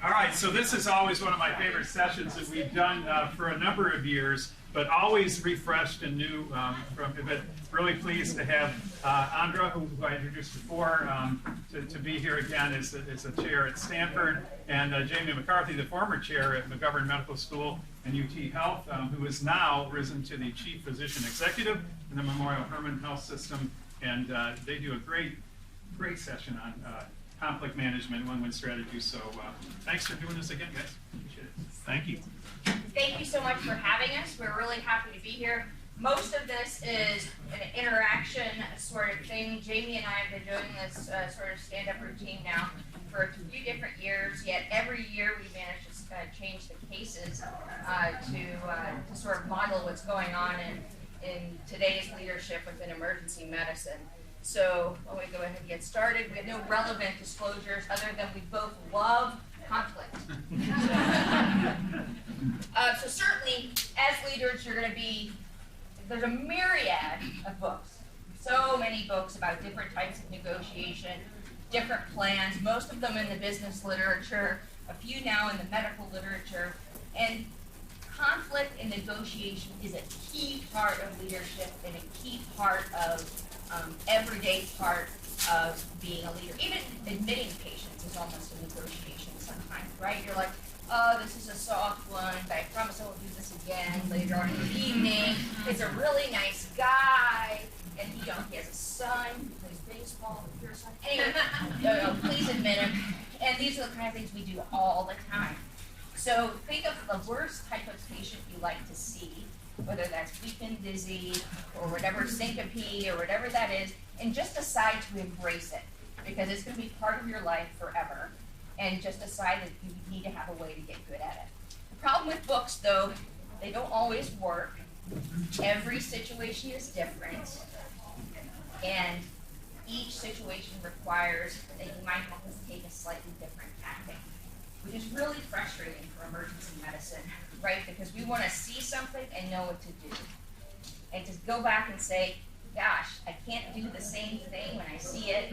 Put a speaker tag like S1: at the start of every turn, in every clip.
S1: All right, so this is always one of my favorite sessions that we've done for a number of years, but always refreshed and new. But really pleased to have Andra, who I introduced before, to be here again as a chair at Stanford, and Jamie McCarthy, the former chair at McGovern Medical School and UT Health, who is now risen to the chief physician executive in the Memorial Hermann Health System, and they do a great session on conflict management, win-win strategies. So thanks for doing this again, guys. Appreciate it. Thank you.
S2: Thank you so much for having us. We're really happy to be here. Most of this is an interaction sort of thing. Jamie and I have been doing this sort of stand-up routine now for a few different years, yet every year we manage to change the cases to sort of model what's going on in today's leadership within emergency medicine. So when we go ahead and get started, we have no relevant disclosures other than we both love conflict. So certainly, as leaders, there's a myriad of books. So many books about different types of negotiation, different plans, most of them in the business literature, a few now in the medical literature. And conflict and negotiation is a key part of leadership and a key part of everyday part of being a leader. Even admitting patients is almost a negotiation sometimes, right? You're like, oh, this is a soft one, but I promise I won't do this again later on in the evening. He's a really nice guy, and he has a son who plays baseball with your son. Anyway, please admit him. And these are the kind of things we do all the time. So think of the worst type of patient you like to see, whether that's weak and dizzy, or whatever syncope, or whatever that is, and just decide to embrace it, because it's going to be part of your life forever, and just decide that you need to have a way to get good at it. The problem with books, though, they don't always work. Every situation is different, and each situation requires that you might have to take a slightly different tactic, which is really frustrating for emergency medicine, right? Because we want to see something and know what to do. And to go back and say, gosh, I can't do the same thing when I see it,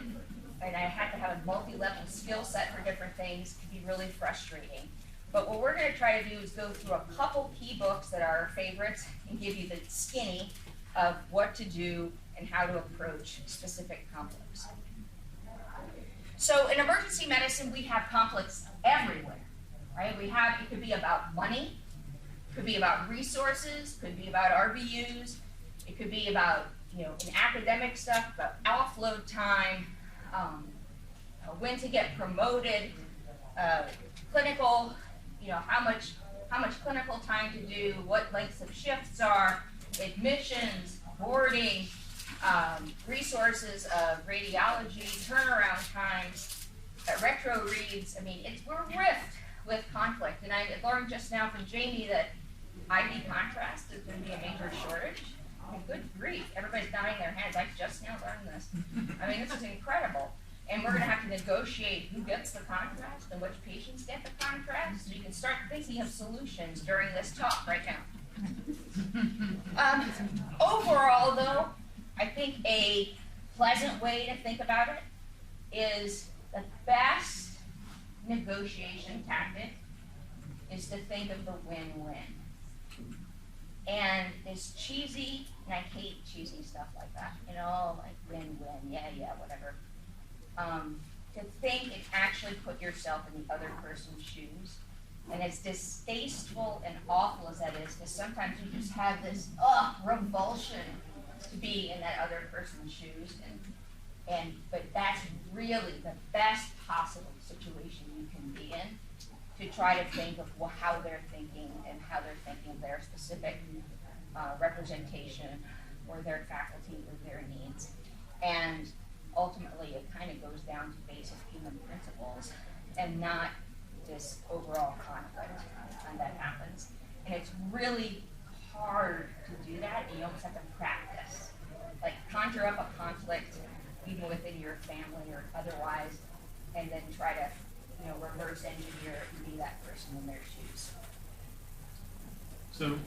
S2: and I have to have a multi-level skill set for different things, can be really frustrating. But what we're going to try to do is go through a couple key books that are our favorites and give you the skinny of what to do and how to approach specific conflicts. So in emergency medicine, we have conflicts everywhere, right? It could be about money, it could be about resources, it could be about RVUs, it could be about, in academic stuff, about offload time, when to get promoted, clinical, how much clinical time to do, what lengths of shifts are, admissions, boarding, resources of radiology, turnaround times, retro reads. I mean, we're rift with conflict. And I learned just now from Jamie that IV contrast is going to be a major shortage. I mean, good grief, everybody's nodding their heads. I just now learned this. I mean, this is incredible. And we're going to have to negotiate who gets the contrast and which patients get the contrast. So you can start thinking of solutions during this talk right now. Overall, though, I think a pleasant way to think about it is the best negotiation tactic is to think of the win-win. And it's cheesy, and I hate cheesy stuff like that, like win-win, yeah, whatever. To think and actually put yourself in the other person's shoes. And as distasteful and awful as that is, because sometimes you just have this revulsion to be in that other person's shoes, but that's really the best possible situation you can be in, to try to think of how they're thinking and how they're thinking of their specific representation or their faculty or their needs. And ultimately, it kind of goes down to basic human principles and not this overall conflict that happens. And it's really hard to do that. You almost have to practice. Like conjure up a conflict even within your family or otherwise, and then try to, reverse engineer and be that person in their shoes.
S1: So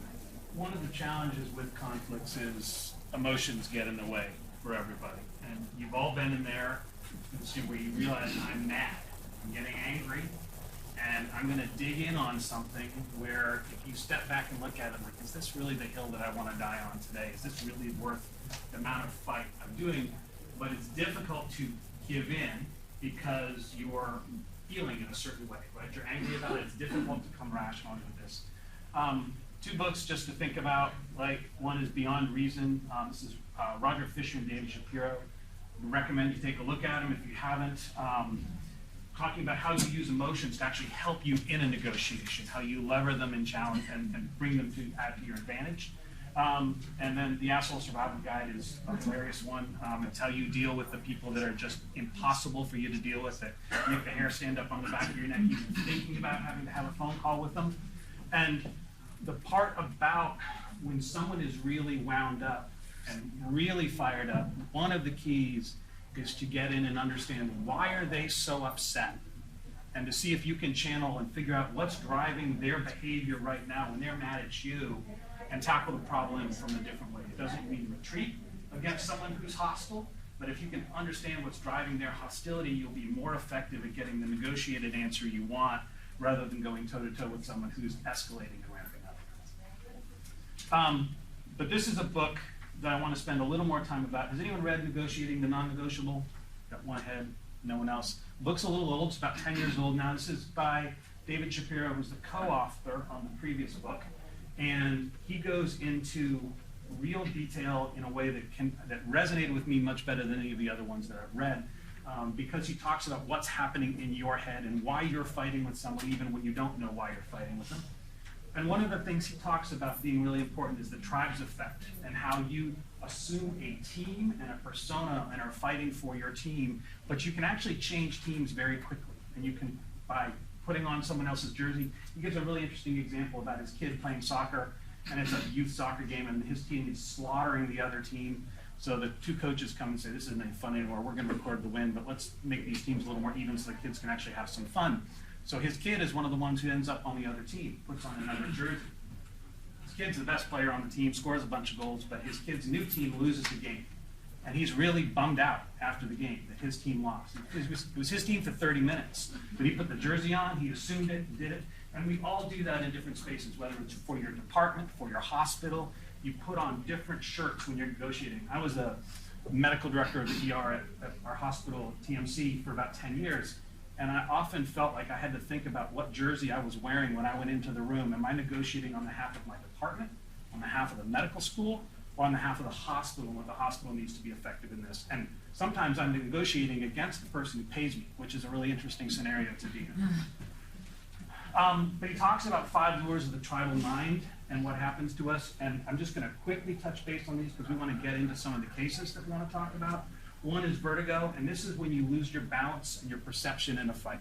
S1: one of the challenges with conflicts is emotions get in the way for everybody. And you've all been in there where you realize I'm mad, I'm getting angry, and
S3: I'm going to dig in on something where if you step back and look at it, like, is this really the hill that I want to die on today? Is this really worth the amount of fight I'm doing? But it's difficult to give in because you're feeling in a certain way, right? You're angry about it. It's difficult to come rational with this. Two books just to think about, like one is Beyond Reason. This is Roger Fisher and David Shapiro. I recommend you take a look at them if you haven't. Talking about how you use emotions to actually help you in a negotiation, how you lever them and challenge and bring them to add to your advantage. And then the Asshole Survival Guide is a hilarious one. It's how you deal with the people that are just impossible for you to deal with, that make the hair stand up on the back of your neck even thinking about having to have a phone call with them. And the part about when someone is really wound up and really fired up, one of the keys is to get in and understand why are they so upset, and to see if you can channel and figure out what's driving their behavior right now when they're mad at you, and tackle the problem from a different way. It doesn't mean retreat against someone who's hostile, but if you can understand what's driving their hostility, you'll be more effective at getting the negotiated answer you want rather than going toe-to-toe with someone who's escalating and ramping up. But this is a book that I want to spend a little more time about. Has anyone read Negotiating the Non-Negotiable? Got one head, no one else. The book's a little old, it's about 10 years old now. This is by David Shapiro, who's the co-author on the previous book. And he goes into real detail in a way that resonated with me much better than any of the other ones that I've read, because he talks about what's happening in your head and why you're fighting with someone even when you don't know why you're fighting with them. And one of the things he talks about being really important is the tribes effect, and how you assume a team and a persona and are fighting for your team, but you can actually change teams very quickly. And you can, by putting on someone else's jersey. He gives a really interesting example about his kid playing soccer, and it's a youth soccer game, and his team is slaughtering the other team. So the two coaches come and say, this isn't any fun anymore, we're going to record the win, but let's make these teams a little more even so the kids can actually have some fun. So his kid is one of the ones who ends up on the other team, puts on another jersey. His kid's the best player on the team, scores a bunch of goals, but his kid's new team loses the game. And he's really bummed out after the game that his team lost. It was his team for 30 minutes. But he put the jersey on, he assumed it, did it. And we all do that in different spaces, whether it's for your department, for your hospital. You put on different shirts when you're negotiating. I was a medical director of the ER at our hospital, TMC, for about 10 years. And I often felt like I had to think about what jersey I was wearing when I went into the room. Am I negotiating on behalf of my department, on behalf of the medical school, or on behalf of the hospital, and what the hospital needs to be effective in this? And sometimes I'm negotiating against the person who pays me, which is a really interesting scenario to be in. But he talks about 5 lures of the tribal mind and what happens to us. And I'm just going to quickly touch base on these because we want to get into some of the cases that we want to talk about. One is vertigo, and this is when you lose your balance and your perception in a fight.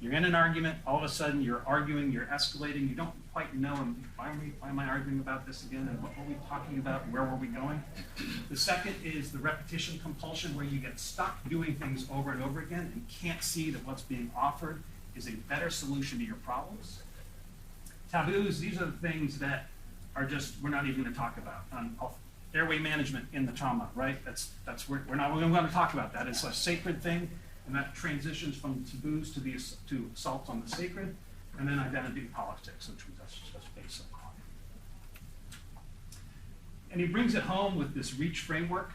S3: You're in an argument, all of a sudden you're arguing, you're escalating, you don't quite know, why am I arguing about this again, and what were we talking about, where were we going? The second is the repetition compulsion, where you get stuck doing things over and over again and can't see that what's being offered is a better solution to your problems. Taboos, these are the things that are just, we're not even going to talk about. Airway management in the trauma, right? We're not going to talk about that. It's a sacred thing, and that transitions from taboos to assaults on the sacred, and then identity politics, which we just basic on. And he brings it home with this REACH framework,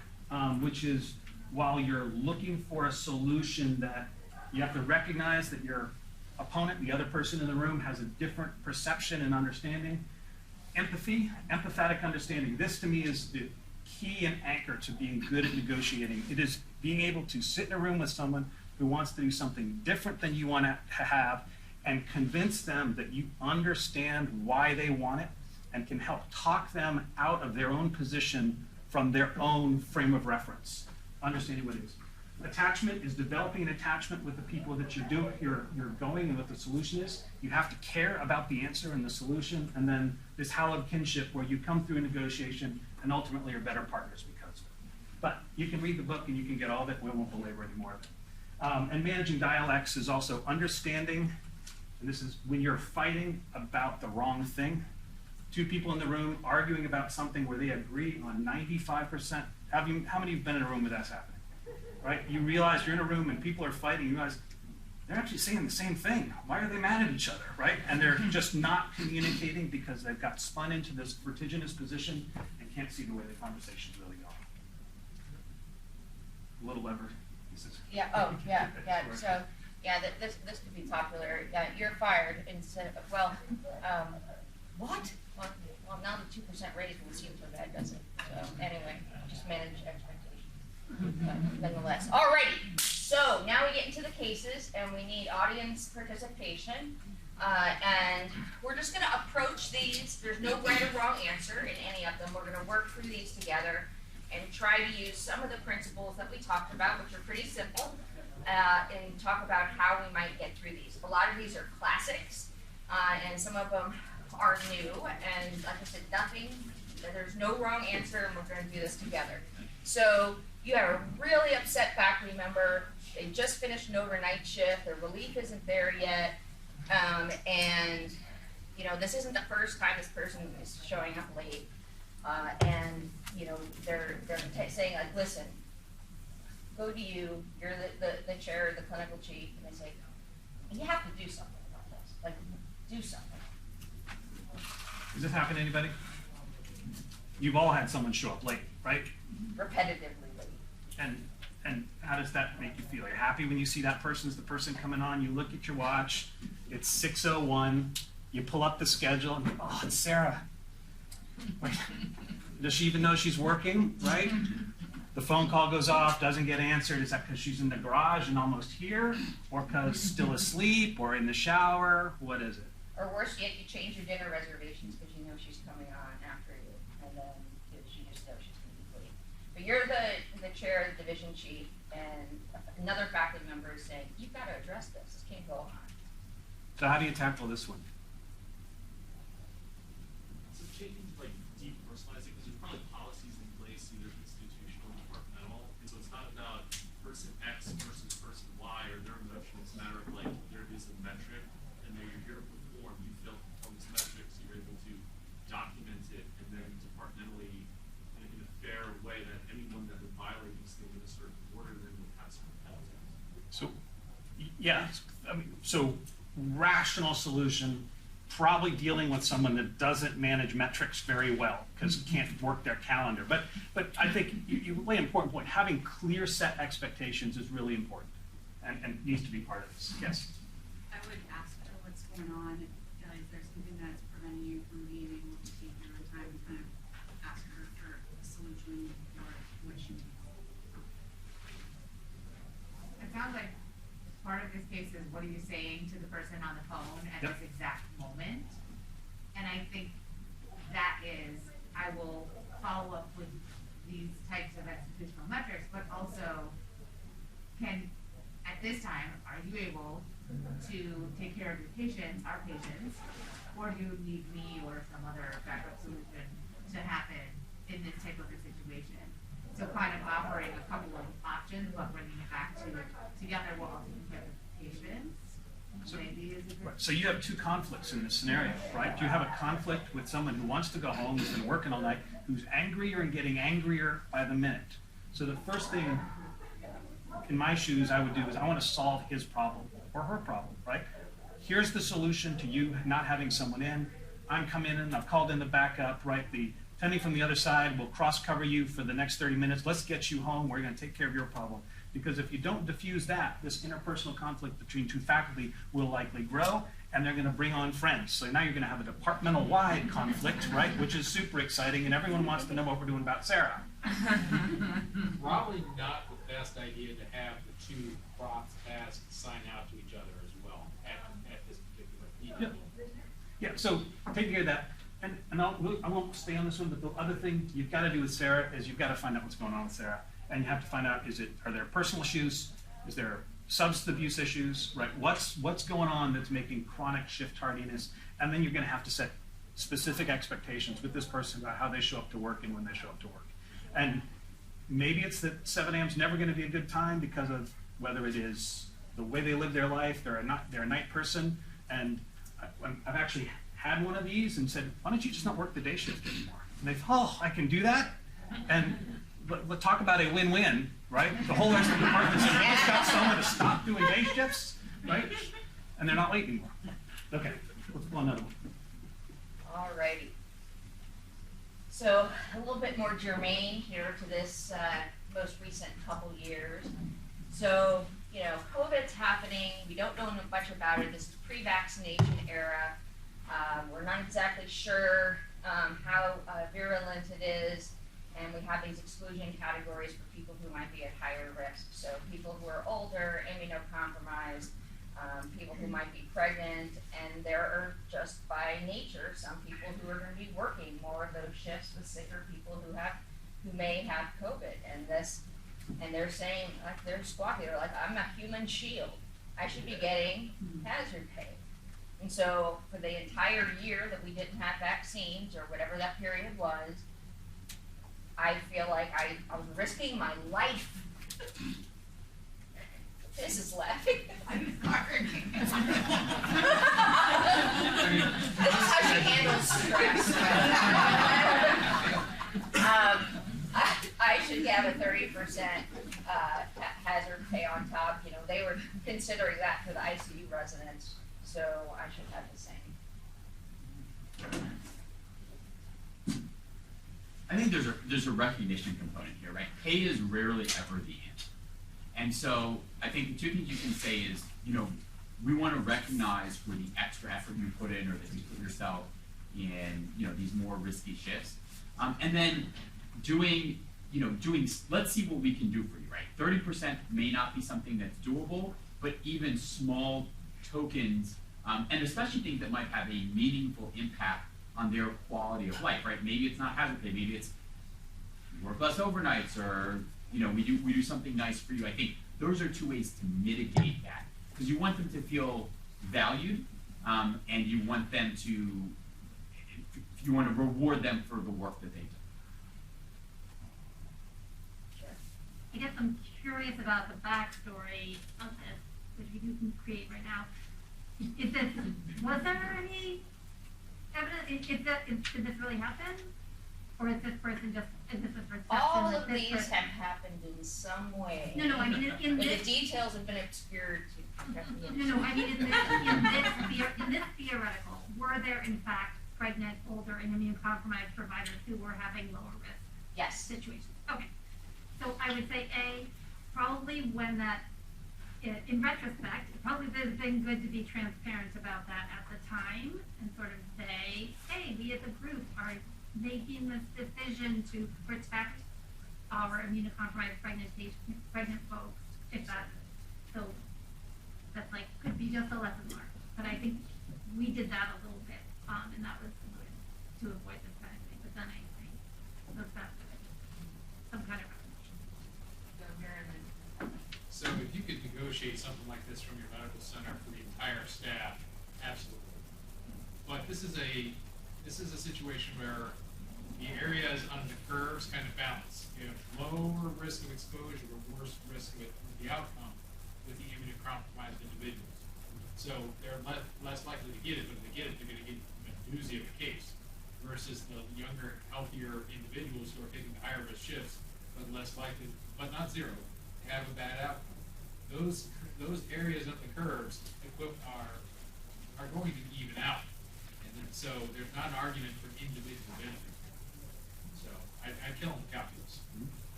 S3: which is while you're looking for a solution, that you have to recognize that your opponent, the other person in the room, has a different perception and understanding. Empathy, empathetic understanding. This to me is the key and anchor to being good at negotiating. It is being able to sit in a room with someone who wants to do something different than you want to have and convince them that you understand why they want it and can help talk them out of their own position from their own frame of reference. Understanding what it is. Attachment is developing an attachment with the people that you're going and what the solution is. You have to care about the answer and the solution, and then this hallowed kinship where you come through a negotiation and ultimately are better partners because of it. But you can read the book and you can get all of it. We won't belabor any more of it. And managing dialects is also understanding, and this is when you're fighting about the wrong thing. 2 people in the room arguing about something where they agree on 95%. How many have been in a room where that's happening? Right? You realize you're in a room and people are fighting. You realize they're actually saying the same thing. Why are they mad at each other, right? And they're just not communicating because they've got spun into this vertiginous position and can't see the way the conversation's really going. A little lever.
S2: Yeah. Oh, yeah. Yeah. So, yeah, this could be popular. Yeah, you're fired instead of what? Well, now the 2% raise would seem so bad, doesn't it? So anyway, just manage expectations. Nonetheless, alrighty. So now we get into the cases, and we need audience participation. And we're just going to approach these. There's no right or wrong answer in any of them. We're going to work through these together and try to use some of the principles that we talked about, which are pretty simple, and talk about how we might get through these. A lot of these are classics, and some of them are new. And like I said, there's no wrong answer, and we're going to do this together. So you have a really upset faculty member. They just finished an overnight shift. Their relief isn't there yet. And you know, this isn't the first time this person is showing up late. And you know, they're saying like, listen, go to you. You're the chair, the clinical chief, and they say, you have to do something about this. Like, do something.
S3: Does this happen to anybody? You've all had someone show up late, right?
S2: Repetitively late.
S3: And how does that make you feel? You're happy when you see that person is the person coming on. You look at your watch. It's 6:01. You pull up the schedule and oh, it's Sarah. Wait, does she even know she's working, right? The phone call goes off, doesn't get answered. Is that because she's in the garage and almost here? Or because still asleep or in the shower? What is it?
S2: Or worse yet, you change your dinner reservations because you know she's coming on after you. And then you just know she's going to be late. But you're the chair of the division chief, and another faculty member is saying, you've got to address this. This can't go on.
S3: So how do you tackle this one?
S4: So changing to like depersonalizing, because there's probably policies in place, either institutional or departmental, and so it's not about person X versus person Y or their emotion. It's a matter of like there is a metric, and then you're here to perform. You fill all these metrics, you're able to document it, and then departmentally in a fair way that anyone that would violate these things in a certain order then would have some penalties.
S3: So, yeah, I mean, so rational solution, probably dealing with someone that doesn't manage metrics very well because can't work their calendar. But I think you lay an important point. Having clear set expectations is really important and needs to be part of this. Yes?
S5: I would ask her what's going on. Is there something that's preventing you from being able to take your own time and kind of ask her for a solution or what she needs?
S6: It sounds like part of this case is what are you saying to the person on the phone at
S3: Yep.
S6: this exact moment? And I think that is, I will follow up with these types of institutional metrics, but also at this time, are you able to take care of your patients, our patients, or do you need me or some other backup solution to happen in this type of a situation? So kind of offering a couple of options, but bringing it back to together we'll also take care of patients.
S3: So,
S6: maybe is a good.
S3: so you have two conflicts in this scenario, right? You have a conflict with someone who wants to go home, who's been working all night, who's angrier and getting angrier by the minute. So the first thing in my shoes I would do is I want to solve his problem or her problem, right? Here's the solution to you not having someone in. I'm coming in, I've called in the backup, right? The attending from the other side will cross-cover you for the next 30 minutes. Let's get you home. We're going to take care of your problem. Because if you don't diffuse that, this interpersonal conflict between two faculty will likely grow, and they're going to bring on friends. So now you're going to have a departmental-wide conflict, right, which is super exciting, and everyone wants to know what we're doing about Sarah.
S4: Probably not the best idea to have the two props tasks sign out to each other as well at this particular event.
S3: Yeah, so take care of that. And I won't stay on this one, but the other thing you've got to do with Sarah is you've got to find out what's going on with Sarah. And you have to find out, are there personal issues? Is there substance abuse issues, right? What's going on that's making chronic shift tardiness? And then you're going to have to set specific expectations with this person about how they show up to work and when they show up to work. And maybe it's that 7 a.m. is never going to be a good time because of whether it is the way they live their life, they're a night person. And I've actually had one of these and said, why don't you just not work the day shift anymore? And they've, oh, I can do that? And let's talk about a win-win, right? The whole rest of the department said, we just got someone to stop doing day shifts. right? And they're not late anymore. Okay, let's pull another one.
S2: Alrighty. So a little bit more germane here to this most recent couple years. So, COVID's happening. We don't know much about it. This is pre-vaccination era. We're not exactly sure how virulent it is. And we have these exclusion categories for people who might be at higher risk. So people who are older, immunocompromised, people who might be pregnant, and there are just by nature some people who are going to be working more of those shifts with sicker people who may have COVID. And they're saying, like, they're squawking, they're like, I'm a human shield. I should be getting hazard pay. And so for the entire year that we didn't have vaccines, or whatever that period was, I feel like I was risking my life. This is laughing. I'm sorry. This is how she handles stress. I should have a 30% hazard pay on top. They were considering that for the ICU residents, so I should have the same.
S7: I think there's a recognition component here, right? Pay is rarely ever the answer. And so I think the two things you can say is, we want to recognize for the extra effort you put in or that you put yourself in, these more risky shifts. And then let's see what we can do for you, right? 30% may not be something that's doable, but even small tokens, and especially things that might have a meaningful impact on their quality of life, right? Maybe it's not hazard pay, maybe it's you work less overnights, or we do something nice for you. I think those are two ways to mitigate that, because you want them to feel valued, and you want to reward them for the work that they do.
S8: I guess I'm curious about the backstory of this, which we can create right now. Was there any evidence? Did this really happen? Or is this person just, is this a perception?
S2: All of these have happened in some way.
S8: No, I mean, in
S2: But
S8: this.
S2: the details have been obscured.
S8: No, I mean, in this theoretical, were there in fact pregnant, older, and immunocompromised providers who were having lower risk
S2: Yes.
S8: situations? Okay. So I would say probably when that, in retrospect, it probably would have been good to be transparent about that at the time and sort of say, hey, we as a group are making this decision to protect our immunocompromised pregnant folks, if that, so that's could be just a lesson learned. But I think we did that a little bit, and that was good to avoid this kind of thing. But then I think that's some kind of recognition.
S9: So if you could negotiate something like this from your medical center for the entire staff, absolutely. But this is a situation where the areas on the curves kind of balance. You have lower risk of exposure or worse risk with the outcome with the immunocompromised individuals. So they're less likely to get it, but if they get it, they're going to get a doozy of a case. Versus the younger, healthier individuals who are taking the higher risk shifts, but less likely, but not zero, to have a bad outcome. Those areas up the curves are going to even out, and then, so there's not an argument for individual benefit. So I kill them with calculus.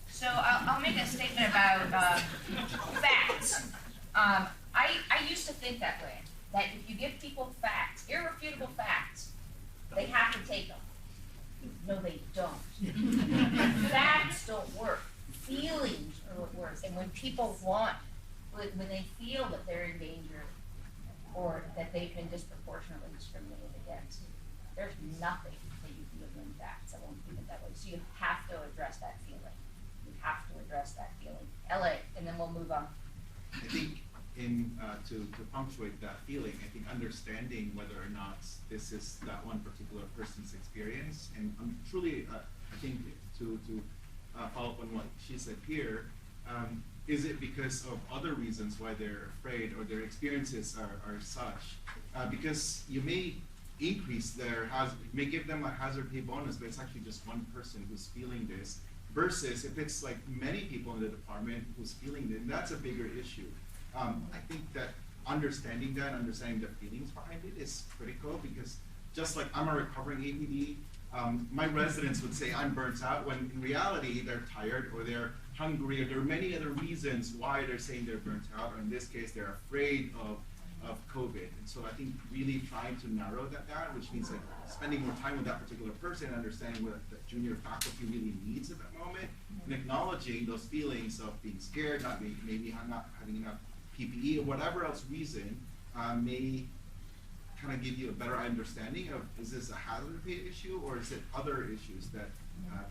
S2: So I'll make a statement about facts. I used to think that way, that if you give people facts, irrefutable facts, they have to take them. No, they don't. Facts don't work. Feelings are what works. And when people when they feel that they're in danger or that they've been disproportionately discriminated against, there's nothing that you can give them facts. I won't keep it that way. So you have to address that feeling. You have to address that feeling. LA, and then we'll move on.
S10: I think to punctuate that feeling, I think understanding whether or not this is that one particular person's experience, and truly, I think to follow up on what she said here, is it because of other reasons why they're afraid or their experiences are such? Because you may increase their hazard, you may give them a hazard pay bonus, but it's actually just one person who's feeling this, versus if it's like many people in the department who's feeling it, that's a bigger issue. I think that understanding that, understanding the feelings behind it is critical, because just like I'm a recovering APD, my residents would say I'm burnt out, when in reality they're tired or they're hungry, or there are many other reasons why they're saying they're burnt out, or in this case they're afraid of COVID. And so I think really trying to narrow that down, which means like spending more time with that particular person, understanding what the junior faculty really needs at that moment, and acknowledging those feelings of being scared, maybe not having enough PPE, or whatever else reason may kind of give you a better understanding of, is this a hazard pay issue, or is it other issues that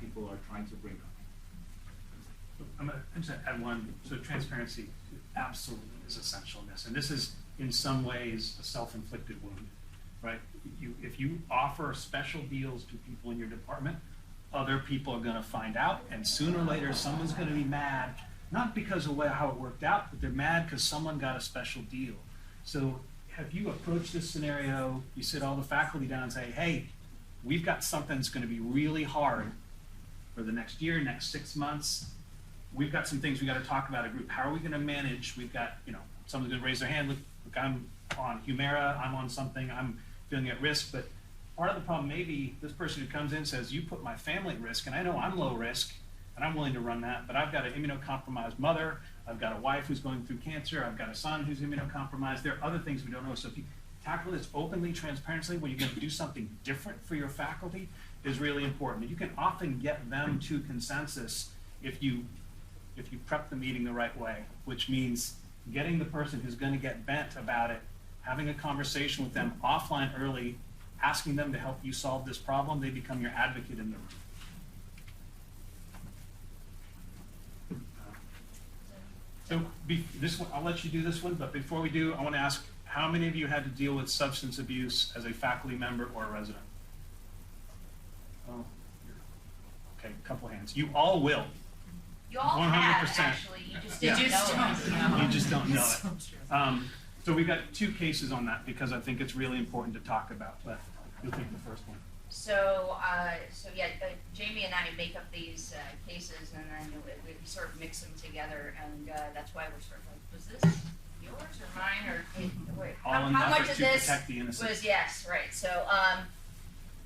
S10: people are trying to bring up?
S3: I'm just gonna add one. So transparency absolutely is essential in this, and this is in some ways a self-inflicted wound, right? If you offer special deals to people in your department, other people are going to find out, and sooner or later someone's going to be mad, not because of how it worked out, but they're mad because someone got a special deal. So have you approached this scenario? You sit all the faculty down and say, hey, we've got something that's going to be really hard for the next year, next 6 months. We've got some things we got to talk about as a group. How are we going to manage? We've got, someone's going to raise their hand. Look, I'm on Humira, I'm on something, I'm feeling at risk. But part of the problem may be this person who comes in says, you put my family at risk, and I know I'm low risk, and I'm willing to run that, but I've got an immunocompromised mother, I've got a wife who's going through cancer, I've got a son who's immunocompromised. There are other things we don't know. So if you tackle this openly, transparently, when you're going to do something different for your faculty is really important. And you can often get them to consensus if you prep the meeting the right way, which means getting the person who's going to get bent about it, having a conversation with them offline early, asking them to help you solve this problem. They become your advocate in the room. So this one, I'll let you do this one, but before we do, I want to ask, how many of you had to deal with substance abuse as a faculty member or a resident? Oh, okay, a couple hands. You all will.
S2: You all
S3: 100%.
S2: have, actually, you just didn't know it.
S3: You just don't know it. So we've got 2 cases on that because I think it's really important to talk about, but you'll take the first one.
S2: So yeah, Jamie and I make up these cases, and then we sort of mix them together, and that's why we're sort of like, was this yours or mine, or wait, how much of this was, yes, right.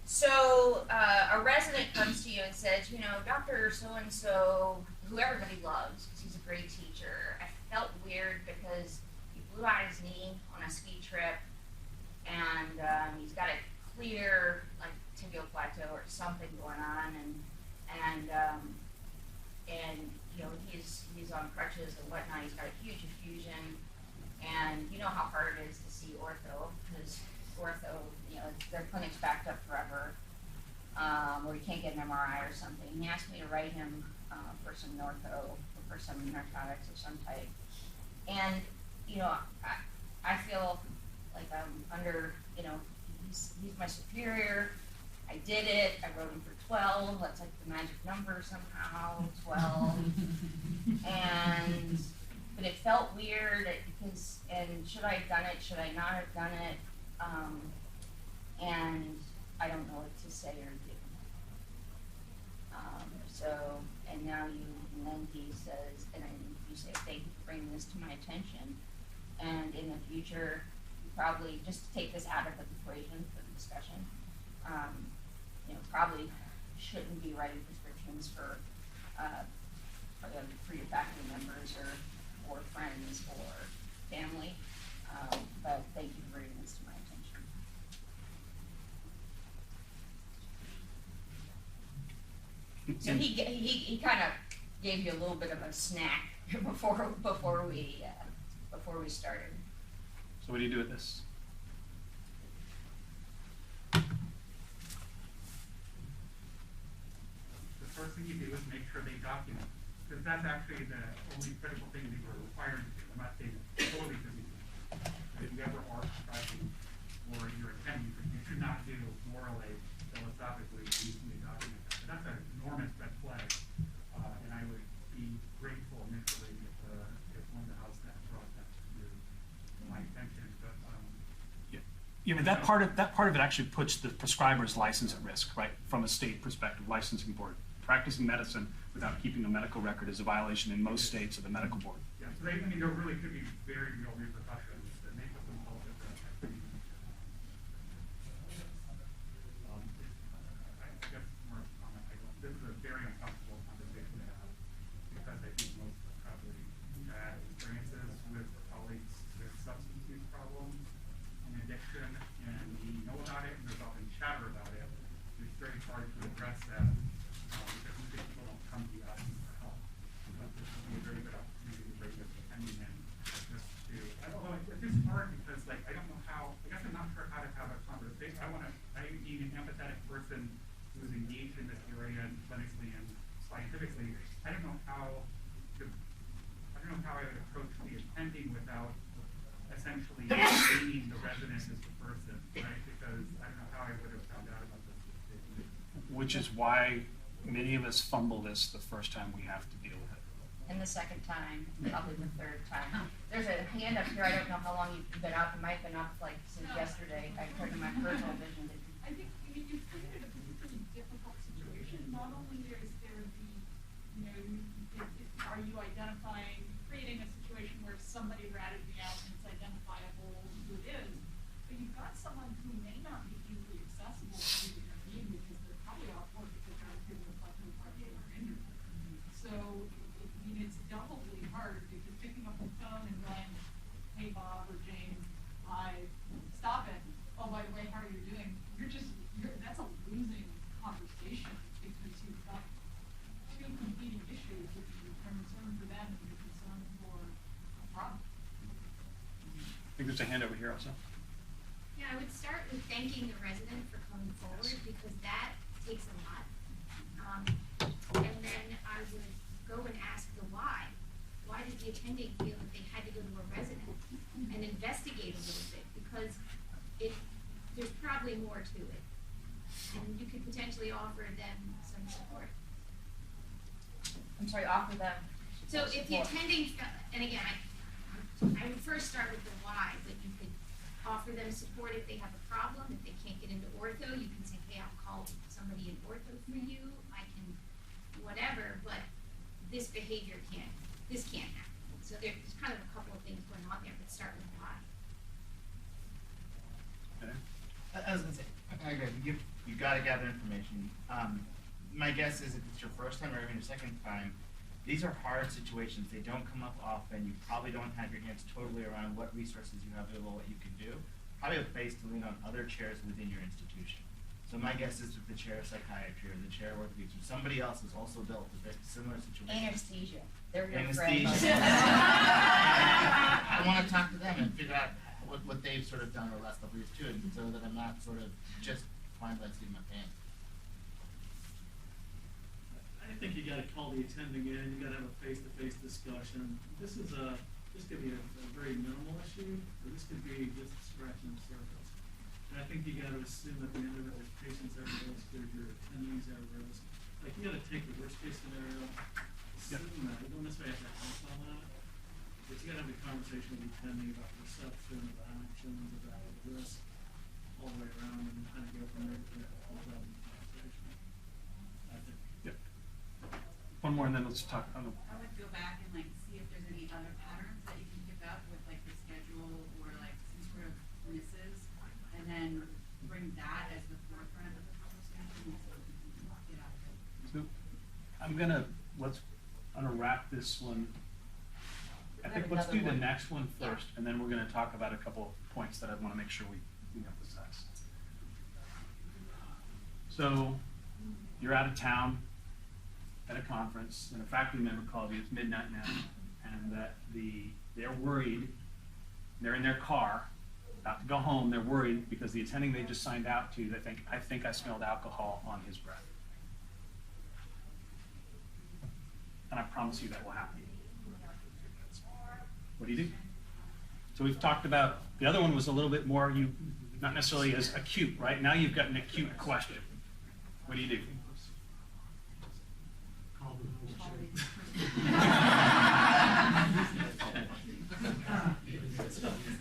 S2: So a resident comes to you and says, Dr. So-and-so, who everybody loves, because he's a great teacher, I felt weird because he blew out his knee on a ski trip, and he's got a clear, like, tibial plateau or something going on, and he's on crutches and whatnot. He's got a huge effusion, and you know how hard it is to see ortho, because ortho, their clinic's backed up forever, or you can't get an MRI or something. He asked me to write him for some ortho, or for some narcotics of some type, and I feel like I'm under, he's my superior. I did it. I wrote him for 12. That's like the magic number somehow, 12. But it felt weird because, and should I have done it? Should I not have done it? And I don't know what to say or do. And then he says, and then you say, thank you for bringing this to my attention. And in the future, you probably just take this out of the equation for the discussion. Probably shouldn't be writing prescriptions for your faculty members or friends or family. But thank you for bringing this to my attention. So he kind of gave you a little bit of a snack before we started.
S3: So what do you do with this?
S11: The first thing you do is make sure they document, because that's actually the only critical thing that you're required to do. I'm not saying it's totally to do. If you ever are prescribing or you're attending, you should not do morally, philosophically, you need to document that. But that's an enormous red flag, and I would be grateful initially if one of the house staff brought that to my attention. But
S3: that part of it actually puts the prescriber's license at risk, right? From a state perspective, licensing board. Practicing medicine without keeping a medical record is a violation in most states of the medical board.
S11: Yeah, so there really could be very real repercussions, and they who's engaged in this area clinically and scientifically, I don't know how I would approach the attending without essentially naming the resident as the person, right? Because I don't know how I would have found out about this.
S3: Which is why many of us fumble this the first time we have to deal with it.
S2: And the second time, probably the third time. There's a hand up here, I don't know how long you've been out, it might have been up like since yesterday, according to my personal vision.
S12: I think you've created a pretty difficult situation. Not only is there the, are you identifying, creating a situation where somebody ratted me out and it's identifiable who it is, but you've got someone who may not be easily accessible to you because they're probably off work because they're trying to do a fucking party or interview. So, it's doubly hard because picking up the phone and going, hey Bob or James, stop it. Oh, by the way, how are you doing? That's a losing conversation because you've got two competing issues, which is your concern for them and your concern for the problem.
S3: I think there's a hand over here also.
S8: Yeah, I would start with thanking the resident for coming forward because that takes a lot. And then I would go and ask the why. Why did the attending feel that they had to go to a resident and investigate a little bit? Because there's probably more to it. And you could potentially offer them some support.
S2: I'm sorry, offer them.
S8: So if the attending, and again, I would first start with the why, but you could offer them support if they have a problem. If they can't get into ortho, you can say, hey, I'll call somebody in ortho for you. I can whatever, but this behavior can't happen. So there's kind of a couple of things going on there, but start with why.
S3: Okay.
S13: I was gonna say, again, you've got to gather information. My guess is if it's your first time or even your second time, these are hard situations. They don't come up often. You probably don't have your hands totally around what resources you have available, what you can do. Probably a place to lean on other chairs within your institution. So my guess is that the chair of psychiatry or the chair of orthopedics or somebody else has also dealt with a similar situation.
S2: Anesthesia. They're your
S13: Anesthesia.
S2: friends.
S13: I want to talk to them and figure out what they've sort of done over the last couple of years too, so that I'm not sort of just flying by the seat of my pants.
S4: I think you gotta call the attending in, you gotta have a face-to-face discussion. This could be a very minimal issue, or this could be just scratching the surface. And I think you gotta assume at the end of it, there's patients at risk, there's your attendees at risk. Like, you gotta take the worst-case scenario, assume that, you don't necessarily have to act on that, but you gotta have a conversation with the attendee about perception, about actions, about risk, all the way around, and kind of go from there to the conversation. I think.
S3: Yep. One more and then let's talk.
S5: I would go back and see if there's any other patterns that you can pick up with the schedule or some sort of misses, and then bring that as the forefront of the conversation so we can get out of it.
S3: So I'm gonna wrap this one. I think let's do the next one first, and then we're gonna talk about a couple of points that I want to make sure we emphasize. So you're out of town at a conference, and a faculty member called you. It's midnight now, and that they're worried. They're in their car, about to go home. They're worried because the attending they just signed out to, I think I smelled alcohol on his breath. And I promise you that will happen. What do you do? So we've talked about, the other one was a little bit more, not necessarily as acute, right? Now you've got an acute question. What do you do?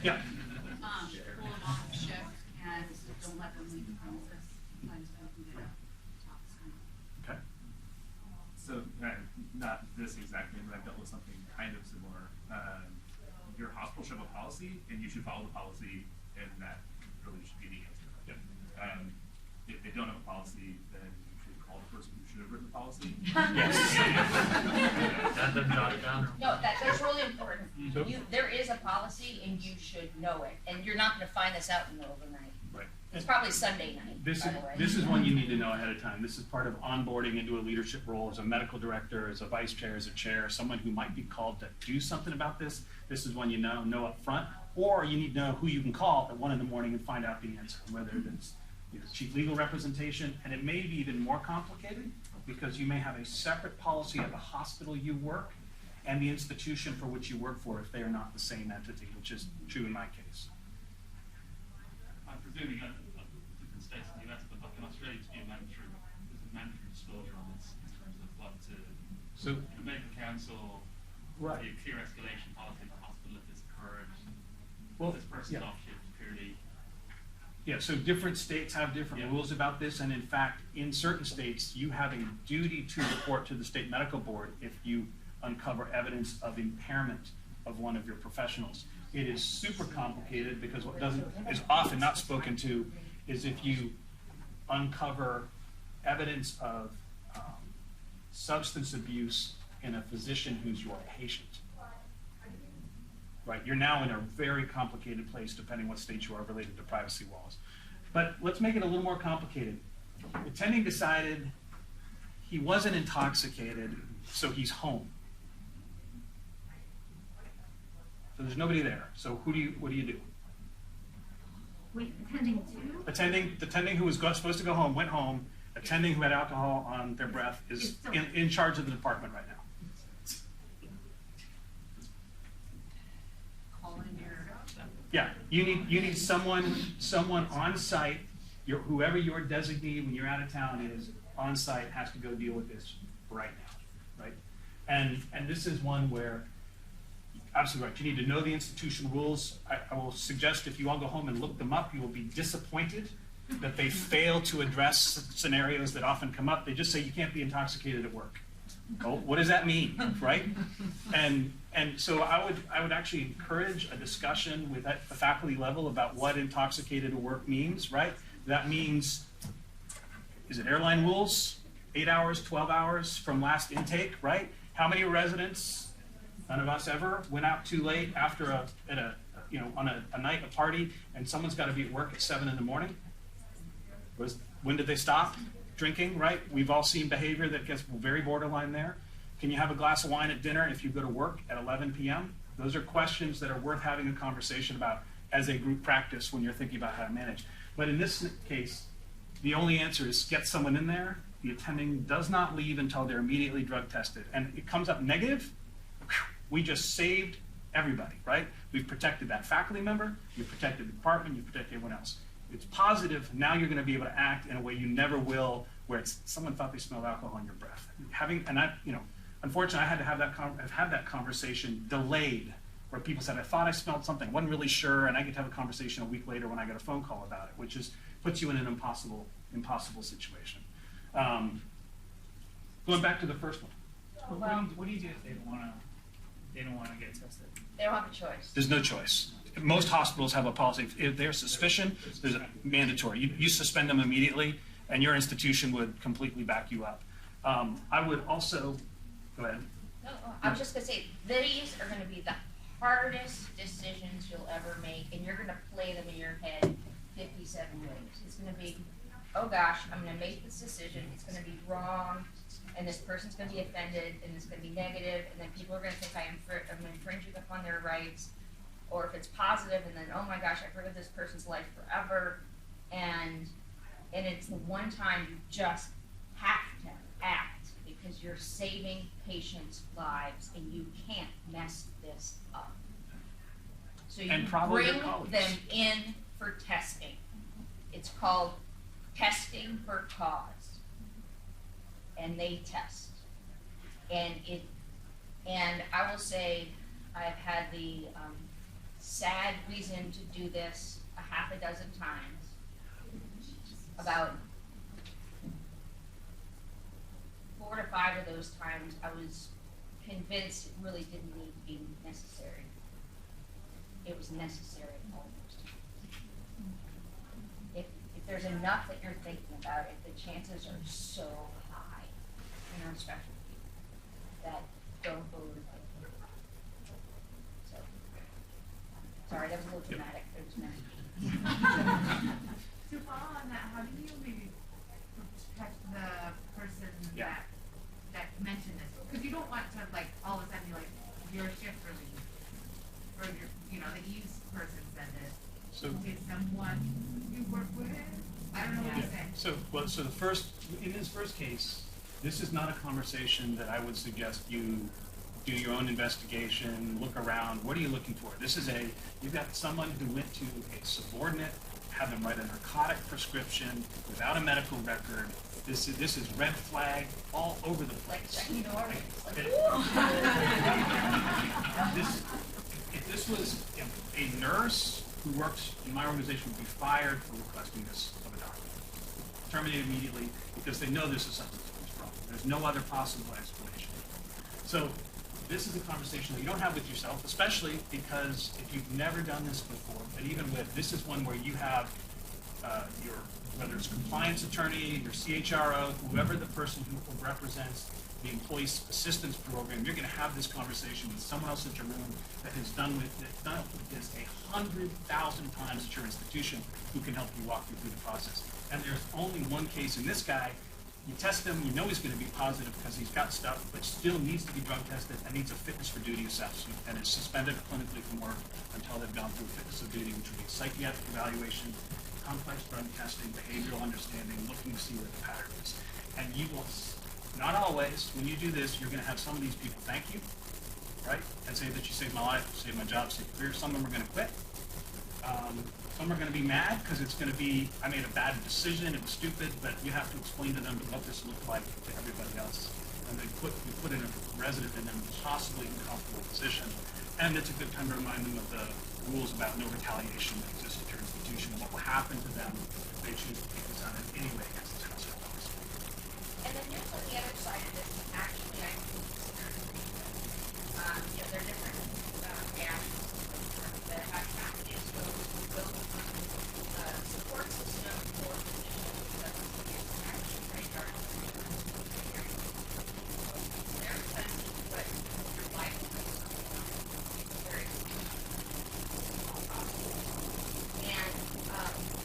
S3: Yeah.
S5: Pull them off the shift and don't let them leave the premises. Sometimes they can get top screen.
S3: Okay.
S14: So, not this exactly, but I've dealt with something kind of similar. Your hospital should have a policy, and you should follow the policy, and that really should be the answer.
S3: Yep.
S14: If they don't have a policy, then you should call the person who should have written the policy.
S2: Have them jot it down. No, that's really important. There is a policy, and you should know it. And you're not going to find this out in the middle of the night.
S3: Right.
S2: It's probably Sunday night, by the way.
S3: This is one you need to know ahead of time. This is part of onboarding into a leadership role as a medical director, as a vice chair, as a chair, someone who might be called to do something about this. This is one you know up front, or you need to know who you can call at 1 in the morning and find out the answer, whether it's you have chief legal representation, and it may be even more complicated because you may have a separate policy at the hospital you work and the institution for which you work for if they are not the same entity, which is true in my case.
S4: I'm presuming that different states in the US, but like in Australia, to be there's a mandatory disclosure on this in terms of what to,
S3: So,
S4: the medical council,
S3: right.
S4: a clear escalation policy at the hospital if this occurred,
S3: Well,
S4: this person's
S3: yeah.
S4: off shift, clearly.
S3: Yeah, so different states have different
S4: Yeah.
S3: rules about this, and in fact, in certain states, you have a duty to report to the state medical board if you uncover evidence of impairment of one of your professionals. It is super complicated because what is often not spoken to is if you uncover evidence of substance abuse in a physician who's your patient. Right, you're now in a very complicated place depending what state you are related to privacy laws. But let's make it a little more complicated. The attending decided he wasn't intoxicated, so he's home. So there's nobody there. So what do you do?
S8: Wait, attending to?
S3: Attending who was supposed to go home went home. Attending who had alcohol on their breath is in charge of the department right now. Yeah, you need someone on site. Whoever your designee when you're out of town is on site has to go deal with this right now, right? And this is one where absolutely right. You need to know the institution rules. I will suggest if you all go home and look them up, you will be disappointed that they fail to address scenarios that often come up. They just say you can't be intoxicated at work. Well, what does that mean, right? And so I would actually encourage a discussion with at the faculty level about what intoxicated at work means, right? That means, is it airline rules? 8 hours, 12 hours from last intake, right? How many residents, none of us ever, went out too late after on a night, a party, and someone's got to be at work at 7 in the morning? When did they stop drinking, right? We've all seen behavior that gets very borderline there. Can you have a glass of wine at dinner if you go to work at 11 p.m.? Those are questions that are worth having a conversation about as a group practice when you're thinking about how to manage. But in this case, the only answer is get someone in there. The attending does not leave until they're immediately drug tested. And it comes up negative, we just saved everybody, right? We've protected that faculty member, we've protected the department, you've protected everyone else. It's positive, now you're going to be able to act in a way you never will, where it's someone thought they smelled alcohol in your breath. Unfortunately, I had to have that conversation delayed, where people said, I thought I smelled something, wasn't really sure, and I get to have a conversation a week later when I get a phone call about it, which puts you in an impossible situation. Going back to the first one.
S15: What do you do if they don't want to get tested?
S2: They don't have a choice.
S3: There's no choice. Most hospitals have a policy. If there's suspicion, there's a mandatory. You suspend them immediately, and your institution would completely back you up. I would also, go ahead.
S2: No, I was just gonna say, these are gonna be the hardest decisions you'll ever make, and you're gonna play them in your head 57 ways. It's gonna be, oh gosh, I'm gonna make this decision, it's gonna be wrong, and this person's gonna be offended, and it's gonna be negative, and then people are gonna think I'm infringing upon their rights. Or if it's positive, and then, oh my gosh, I've heard of this person's life forever, and it's the one time you just have to act because you're saving patients' lives, and you can't mess this up. So you bring them in for testing. It's called testing for cause, and they test. And I will say, I've had the sad reason to do this a half a dozen times. About 4 to 5 of those times, I was convinced it really didn't need to be necessary. It was necessary almost. If there's enough that you're thinking about it, the chances are so high in our specialty that don't overthink it. Sorry, that was a little dramatic. It was meant.
S6: To follow on that, how do you maybe protect the person that mentioned this? Because you don't want to all of a sudden be like, your shift relief, or the ease person said it.
S3: So
S6: did someone you work with? I don't know
S3: So the first, in this first case, this is not a conversation that I would suggest you do your own investigation, look around. What are you looking for? This is you've got someone who went to a subordinate, had them write a narcotic prescription without a medical record. This is red flag all over the place. If this was a nurse who works in my organization would be fired for requesting this of a doctor. Terminated immediately because they know this is substance abuse problem. There's no other possible explanation. So this is a conversation that you don't have with yourself, especially because if you've never done this before, but even with, this is one where you have whether it's compliance attorney, your CHRO, whoever the person who represents the employee assistance program, you're going to have this conversation with someone else at your room that has done this 100,000 times at your institution who can help you walk you through the process. And there's only one case in this guy. You test him, you know he's going to be positive because he's got stuff, but still needs to be drug tested and needs a fitness for duty assessment and is suspended clinically from work until they've gone through fitness for duty, which will be a psychiatric evaluation, complex drug testing, behavioral understanding, looking to see what the pattern is. And you will, not always, when you do this, you're going to have some of these people thank you, right? And say that you saved my life, saved my job, saved my career. Some of them are going to quit. Some are going to be mad because it's going to be, I made a bad decision, it was stupid, but you have to explain to them what this looked like to everybody else. And we put in a resident in an impossibly uncomfortable position. And it's a good time to remind them of the rules about no retaliation that exist at your institution and what will happen to them if they choose to take this on in any way against this household policy.
S2: And then news on the other side of this, actually, I consider there are different gaps that have packages both support system for physicians that actually radar. They're expensive, but your life is very expensive. And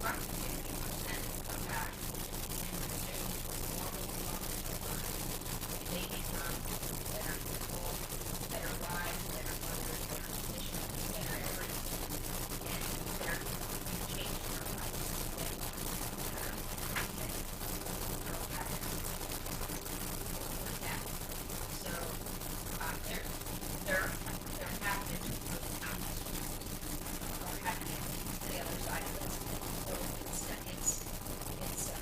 S2: roughly 50% of that maybe some better people, better lives, better mothers, better conditions, better everything, and better change their lives. So there have been countless or happening to the other side of this. So it's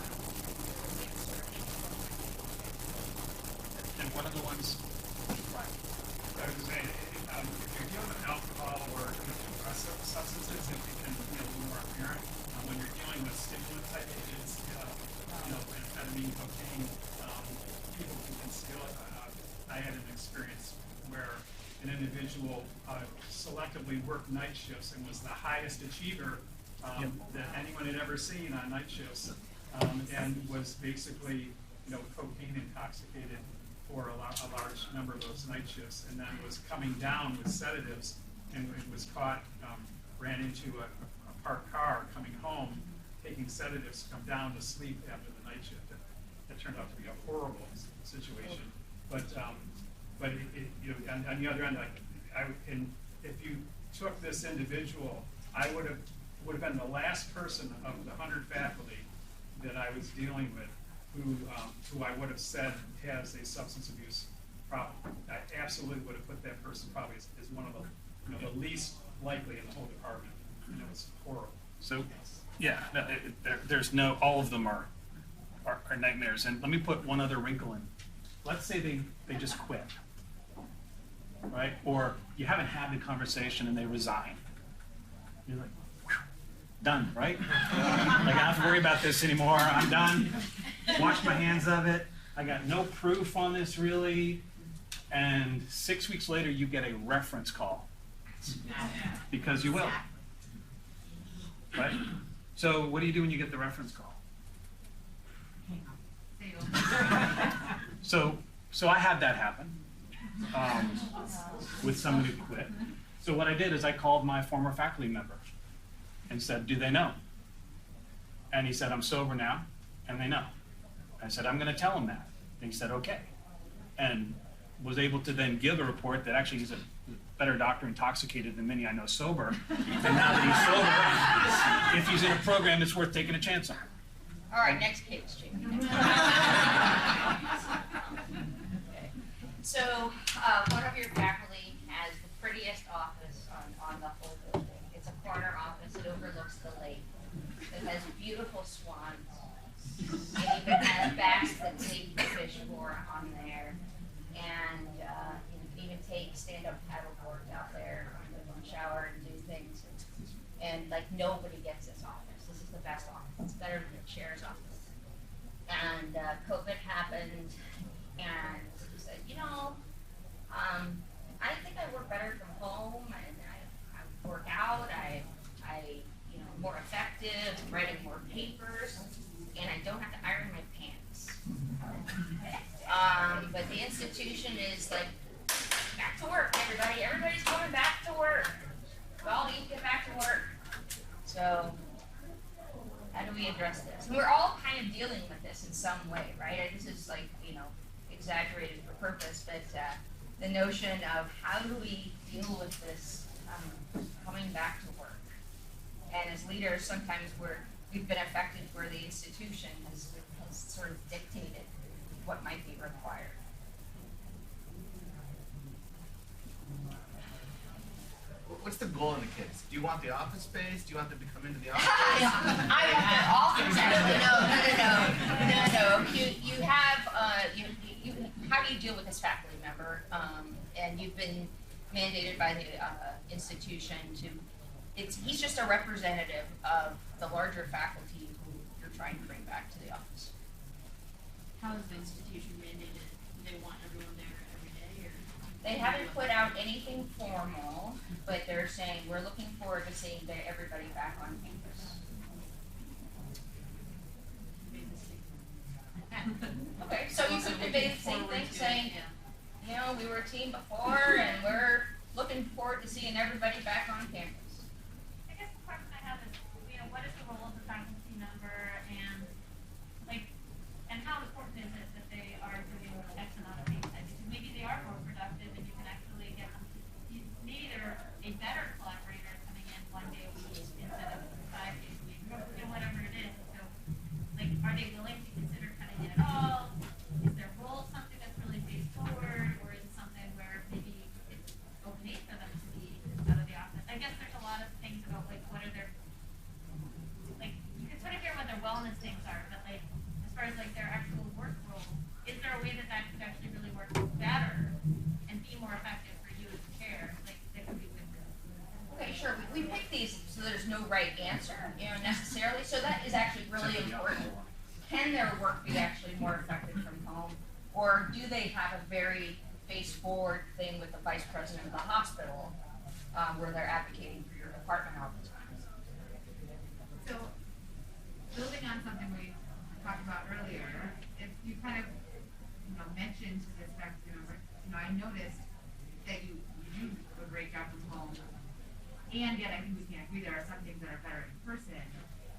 S2: really exerting.
S3: And one of the ones, right,
S11: I was saying, if you're dealing with alcohol or substances, it can be a little more apparent. When you're dealing with stimulant type agents, amphetamine, cocaine, people can conceal it. I had an experience where an individual selectively worked night shifts and was the highest achiever that anyone had ever seen on night shifts, and was basically, cocaine intoxicated for a large number of those night shifts, and then was coming down with sedatives and was caught, ran into a parked car coming home, taking sedatives to come down to sleep after the night shift. That turned out to be a horrible situation. But on the other end, if you took this individual, I would have been the last person of the 100 faculty that I was dealing with who I would have said has a substance abuse problem. I absolutely would have put that person probably as one of the least likely in the whole department. It's horrible.
S3: So, yeah, no, there's no, all of them are nightmares. And let me put one other wrinkle in. Let's say they just quit, right? Or you haven't had the conversation and they resign. You're like, whew, done, right? Like, I don't have to worry about this anymore. I'm done. Wash my hands of it. I got no proof on this really. And 6 weeks later, you get a reference call. Because you will. Right? So what do you do when you get the reference call? So I had that happen with someone who quit. So what I did is I called my former faculty member and said, do they know? And he said, I'm sober now, and they know. I said, I'm going to tell them that. And he said, okay. And was able to then give a report that actually he's a better doctor intoxicated than many I know sober. And now that he's sober, if he's in a program, it's worth taking a chance on.
S2: All right, next case, Jamie. Okay. So, one of your faculty has the prettiest office on the whole building. It's a corner office. It overlooks the lake. It has beautiful swans. It even has bass that take the fish for on there. And you can even take stand-up paddle boards out there and shower and do things. And like nobody gets this office. This is the best office. It's better than the chair's office. And COVID happened, and he said, you know, I think I work better from home, and I work out. I you know, more effective, writing more papers, and I don't have to iron my pants. But the institution is like, back to work, everybody. Everybody's going back to work. We all need to get back to work. So, how do we address this? And we're all kind of dealing with this in some way, right? This is like, you know, exaggerated for purpose, but the notion of how do we deal with this coming back to work? And as leaders, sometimes we've been affected where the institution has sort of dictated what might be required.
S13: What's the goal in the kids? Do you want the office space? Do you want them to come into the office?
S2: I want their office. No. You have, how do you deal with this faculty member? And you've been mandated by the institution to, he's just a representative of the larger faculty who you're trying to bring back to the office.
S5: How is the institution mandated? Do they want everyone there every day, or?
S2: They haven't put out anything formal, but they're saying we're looking forward to seeing everybody back on campus. Okay, so you could convey the same thing, saying, you know, we were a team before, and we're looking forward to seeing everybody back on campus.
S8: I guess the question I have is, you know, what is the role of the faculty member, and like, and how important is it that they are doing X amount of things? Because maybe they are more productive, and you can actually get them to, maybe they're a better collaborator coming in 1 day a week instead of 5 days a week, or whatever it is. So, like, are they willing to consider cutting it at all? Is their role something that's really face forward, or is it something where maybe it's okay for them to be out of the office? I guess there's a lot of things about, like, what are their, like, you can sort of hear what their wellness things are, but, like, as far as, like, their actual work role, is there a way that that could actually really work better and be more effective for you as a chair? Like, that could be good for them.
S2: Okay, sure. We pick these so there's no right answer, you know, necessarily. So that is actually really important. Can their work be actually more effective from home, or do they have a very face-forward thing with the vice president of the hospital, where they're advocating for your department all the time?
S6: So, building on something we talked about earlier, if you kind of, you know, mentioned this fact, you know, I noticed that you do a great job from home, and yet I think we can agree there are some things that are better in person,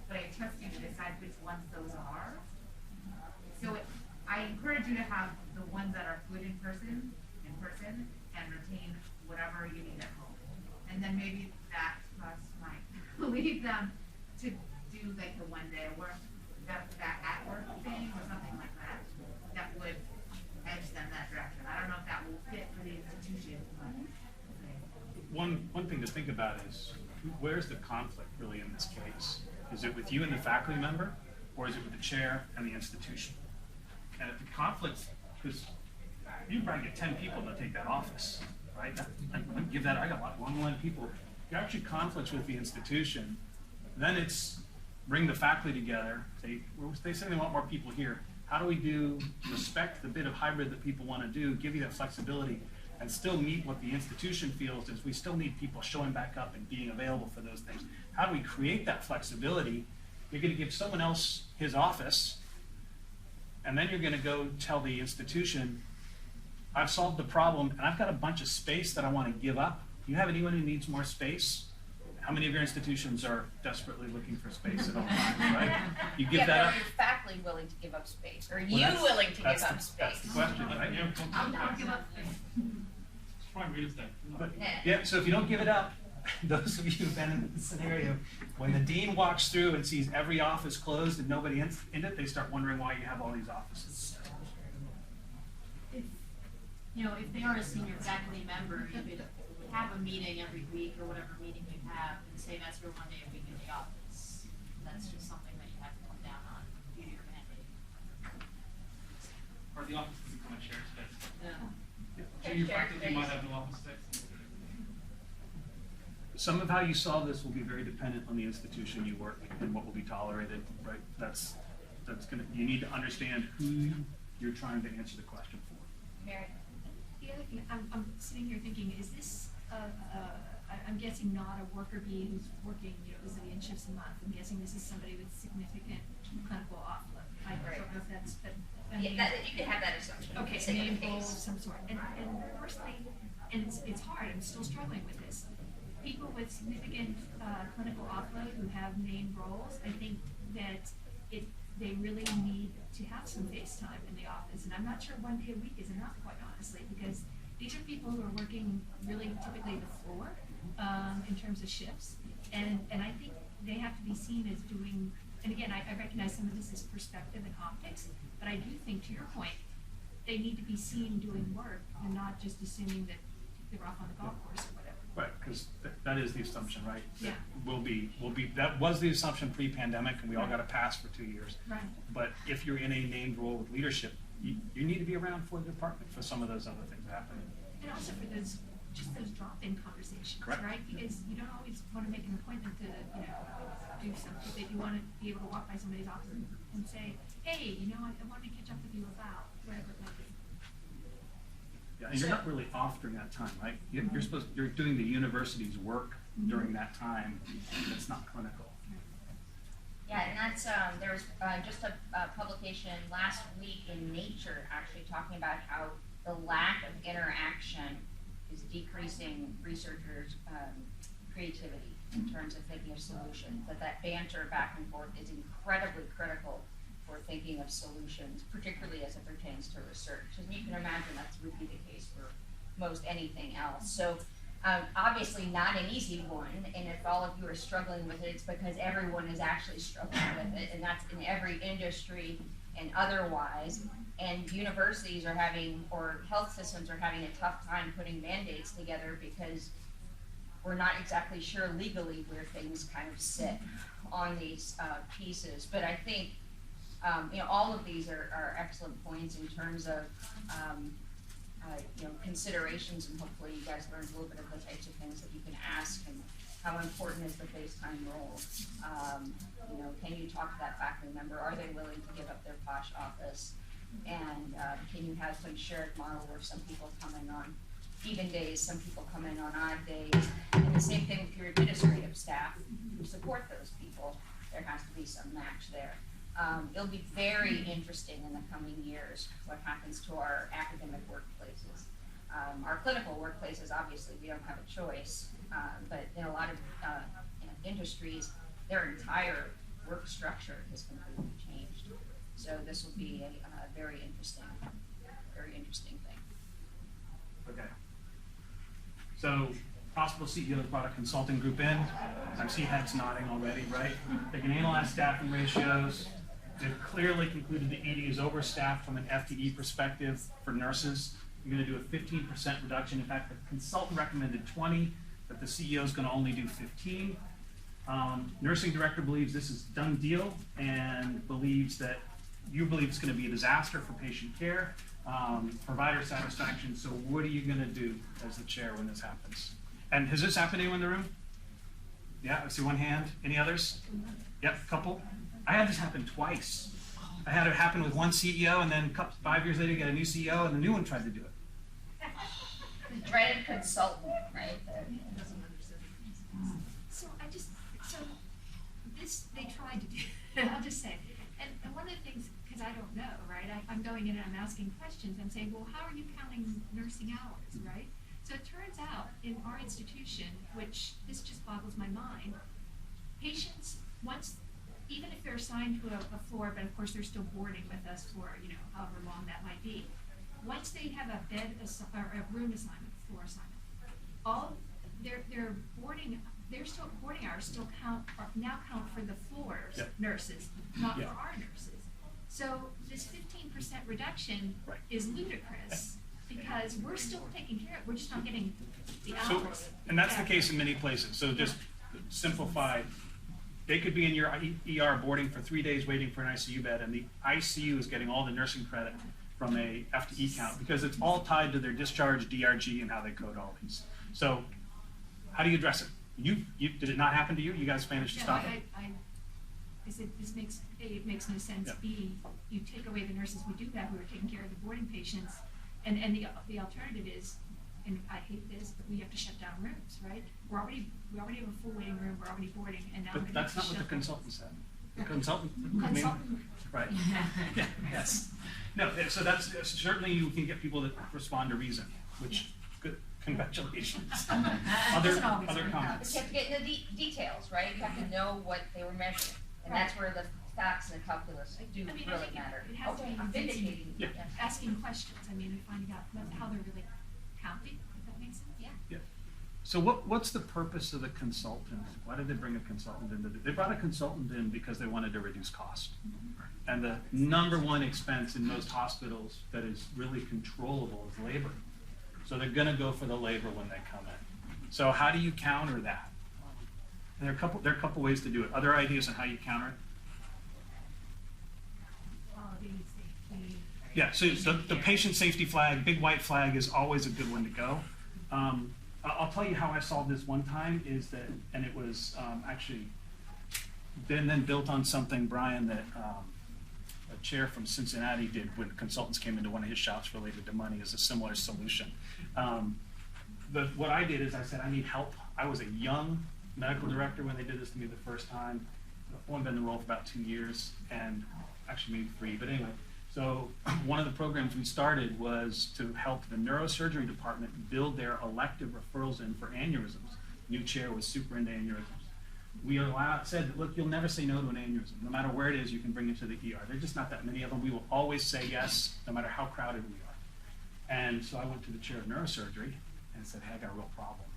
S6: but I trust you to decide which ones those are. So I encourage you to have the ones that are good in person, and retain whatever you need at home. And then maybe that plus might lead them to do like the 1 day work, that at work thing or something like that, that would edge them that direction. I don't know if that will fit for the institution, but.
S1: One thing to think about is, where's the conflict really in this case? Is it with you and the faculty member, or is it with the chair and the institution? And if the conflict's, because you probably get 10 people to take that office, right? Give that, I got one people. If you're actually conflicts with the institution, then it's bring the faculty together. They say they want more people here. How do we respect the bit of hybrid that people want to do, give you that flexibility, and still meet what the institution feels is we still need people showing back up and being available for those things. How do we create that flexibility? You're going to give someone else his office, and then you're going to go tell the institution, I've solved the problem, and I've got a bunch of space that I want to give up. Do you have anyone who needs more space? How many of your institutions are desperately looking for space at all times, right? You give that up.
S2: Are your faculty willing to give up space? Or are you willing to give up space?
S1: That's the question, right?
S2: I'm not give up space.
S1: Yeah, so if you don't give it up,
S16: those of you who've been in the scenario, when the dean walks through and sees every office closed and nobody in it, they start wondering why you have all these offices.
S17: If, you know, if they are a senior faculty member, you could have a meeting every week or whatever meeting you have and say that's your one day a week in the office. That's just something that you have to come down on due to your mandate.
S9: Or the office doesn't come in shared space.
S17: Yeah.
S9: Junior faculty might have no office space.
S16: Some of how you solve this will be very dependent on the institution you work and what will be tolerated, right? That's gonna, you need to understand who you're trying to answer the question for.
S2: Mary?
S18: The other thing, I'm sitting here thinking, is this, I'm guessing not a worker bee who's working, you know, a zillion shifts a month. I'm guessing this is somebody with significant clinical offload. I don't know if that's,
S2: Yeah, you can have that assumption.
S18: okay,
S2: Say
S18: name
S2: the
S18: role of
S2: case.
S18: some sort. And personally, and it's hard, I'm still struggling with this. People with significant clinical offload who have named roles, I think that they really need to have some face time in the office. And I'm not sure one day a week is enough, quite honestly, because these are people who are working really typically the floor in terms of shifts. And I think they have to be seen as doing, and again, I recognize some of this is perspective and optics, but I do think, to your point, they need to be seen doing work and not just assuming that they're off on the golf course or whatever.
S16: Right, because that is the assumption, right?
S18: Yeah.
S16: That was the assumption pre-pandemic, and we all got a pass for 2 years.
S18: Right.
S16: But if you're in a named role with leadership, you need to be around for the department for some of those other things happening.
S18: And also for those, just those drop-in conversations,
S16: Correct.
S18: right? Because you don't always want to make an appointment to, you know, do something, that you want to be able to walk by somebody's office and say, hey, you know, I wanted to catch up with you about whatever it might be.
S16: Yeah, and you're not really off during that time, right? You're doing the university's work during that time. It's not clinical.
S2: Yeah, and that's, there was just a publication last week in Nature actually talking about how the lack of interaction is decreasing researchers' creativity in terms of thinking of solutions, that banter back and forth is incredibly critical for thinking of solutions, particularly as it pertains to research. And you can imagine that would be the case for most anything else. So obviously not an easy one, and if all of you are struggling with it, it's because everyone is actually struggling with it, and that's in every industry and otherwise. And universities are having, or health systems are having a tough time putting mandates together because we're not exactly sure legally where things kind of sit on these pieces. But I think you know, all of these are excellent points in terms of you know, considerations, and hopefully you guys learned a little bit of the types of things that you can ask, and how important is the FaceTime role. You know, can you talk to that faculty member? Are they willing to give up their posh office? And can you have some shared model where some people come in on even days, some people come in on odd days, and the same thing with your administrative staff who support those people. There has to be some match there. It'll be very interesting in the coming years what happens to our academic workplaces. Our clinical workplaces, obviously, we don't have a choice, but in a lot of you know, industries, their entire work structure has completely changed. So this will be a very interesting thing.
S16: Okay. So hospital CEOs brought a consulting group in. I see heads nodding already, right? They can analyze staffing ratios. They've clearly concluded the ED is overstaffed from an FTE perspective for nurses. You're going to do a 15% reduction. In fact, the consultant recommended 20, but the CEO is going to only do 15. Nursing director believes this is a done deal and believes that you believe it's going to be a disaster for patient care, provider satisfaction. So what are you going to do as the chair when this happens? And has this happened to anyone in the room? Yeah, I see one hand. Any others? Yep, a couple. I had this happen twice. I had it happen with one CEO, and then 5 years later, you get a new CEO, and the new one tried to do it.
S2: The dreaded consultant, right?
S18: So this, they tried to do, I'll just say, and one of the things, because I don't know, right, I'm going in and I'm asking questions, I'm saying, well, how are you counting nursing hours, right? So it turns out, in our institution, which this just boggles my mind, patients, once, even if they're assigned to a floor, but of course they're still boarding with us for, you know, however long that might be, once they have a bed or a room assignment, floor assignment, all their still boarding hours still now count for the floors
S16: Yep.
S18: nurses, not
S16: Yeah.
S18: for our nurses. So this 15% reduction
S16: Right.
S18: is ludicrous because we're still taking care of, we're just not getting the
S16: So,
S18: hours.
S16: and that's the
S18: Yeah.
S16: case in many places, so just simplify. They could be in your ER boarding for 3 days waiting for an ICU bed, and the ICU is getting all the nursing credit from a FTE count, because it's all tied to their discharge, DRG, and how they code all these. So, how do you address it? Did it not happen to you? You guys managed to
S18: No,
S16: stop it?
S18: I said, this makes, A, it makes no sense,
S16: Yeah.
S18: B, you take away the nurses we do have who are taking care of the boarding patients, and the alternative is, and I hate this, but we have to shut down rooms, right? We already have a full waiting room, we're already boarding, and now we're
S16: But
S18: gonna
S16: that's
S18: have
S16: not
S18: to
S16: what the
S18: shut down.
S16: consultant said. The consultant, I mean,
S18: Consultant.
S16: right. Yeah, yes. No, so that's, certainly you can get people that respond to reason, which, good, congratulations. Other
S2: Doesn't always
S16: other
S2: work out.
S16: comments?
S2: But you have to get into the details, right? You have to know what they were measuring, and that's where the facts and the calculus do
S18: I mean, I
S2: really
S18: think
S2: matter.
S18: it has to
S2: Okay,
S18: be
S2: I'm vindicating you.
S16: Yeah.
S18: asking questions, I mean, and finding out how they're really counting, if that makes sense.
S2: Yeah.
S16: Yeah. So what's the purpose of the consultant? Why did they bring a consultant in? They brought a consultant in because they wanted to reduce cost. And the number one expense in most hospitals that is really controllable is labor. So they're gonna go for the labor when they come in. So how do you counter that? And there are a couple ways to do it. Other ideas on how you counter it?
S18: Quality, safety.
S16: Yeah, so the patient safety flag, big white flag, is always a good one to go. I'll tell you how I solved this one time is that, and it was actually then built on something, Brian, that a chair from Cincinnati did when consultants came into one of his shops related to money, is a similar solution. What I did is I said, I need help. I was a young medical director when they did this to me the first time. I've only been in the role for about 2 years, and actually maybe 3, but anyway. So one of the programs we started was to help the neurosurgery department build their elective referrals in for aneurysms. New chair was super into aneurysms. We said that, look, you'll never say no to an aneurysm. No matter where it is, you can bring it to the ER. There's just not that many of them. We will always say yes, no matter how crowded we are. And so I went to the chair of neurosurgery and said, hey, I got a real problem.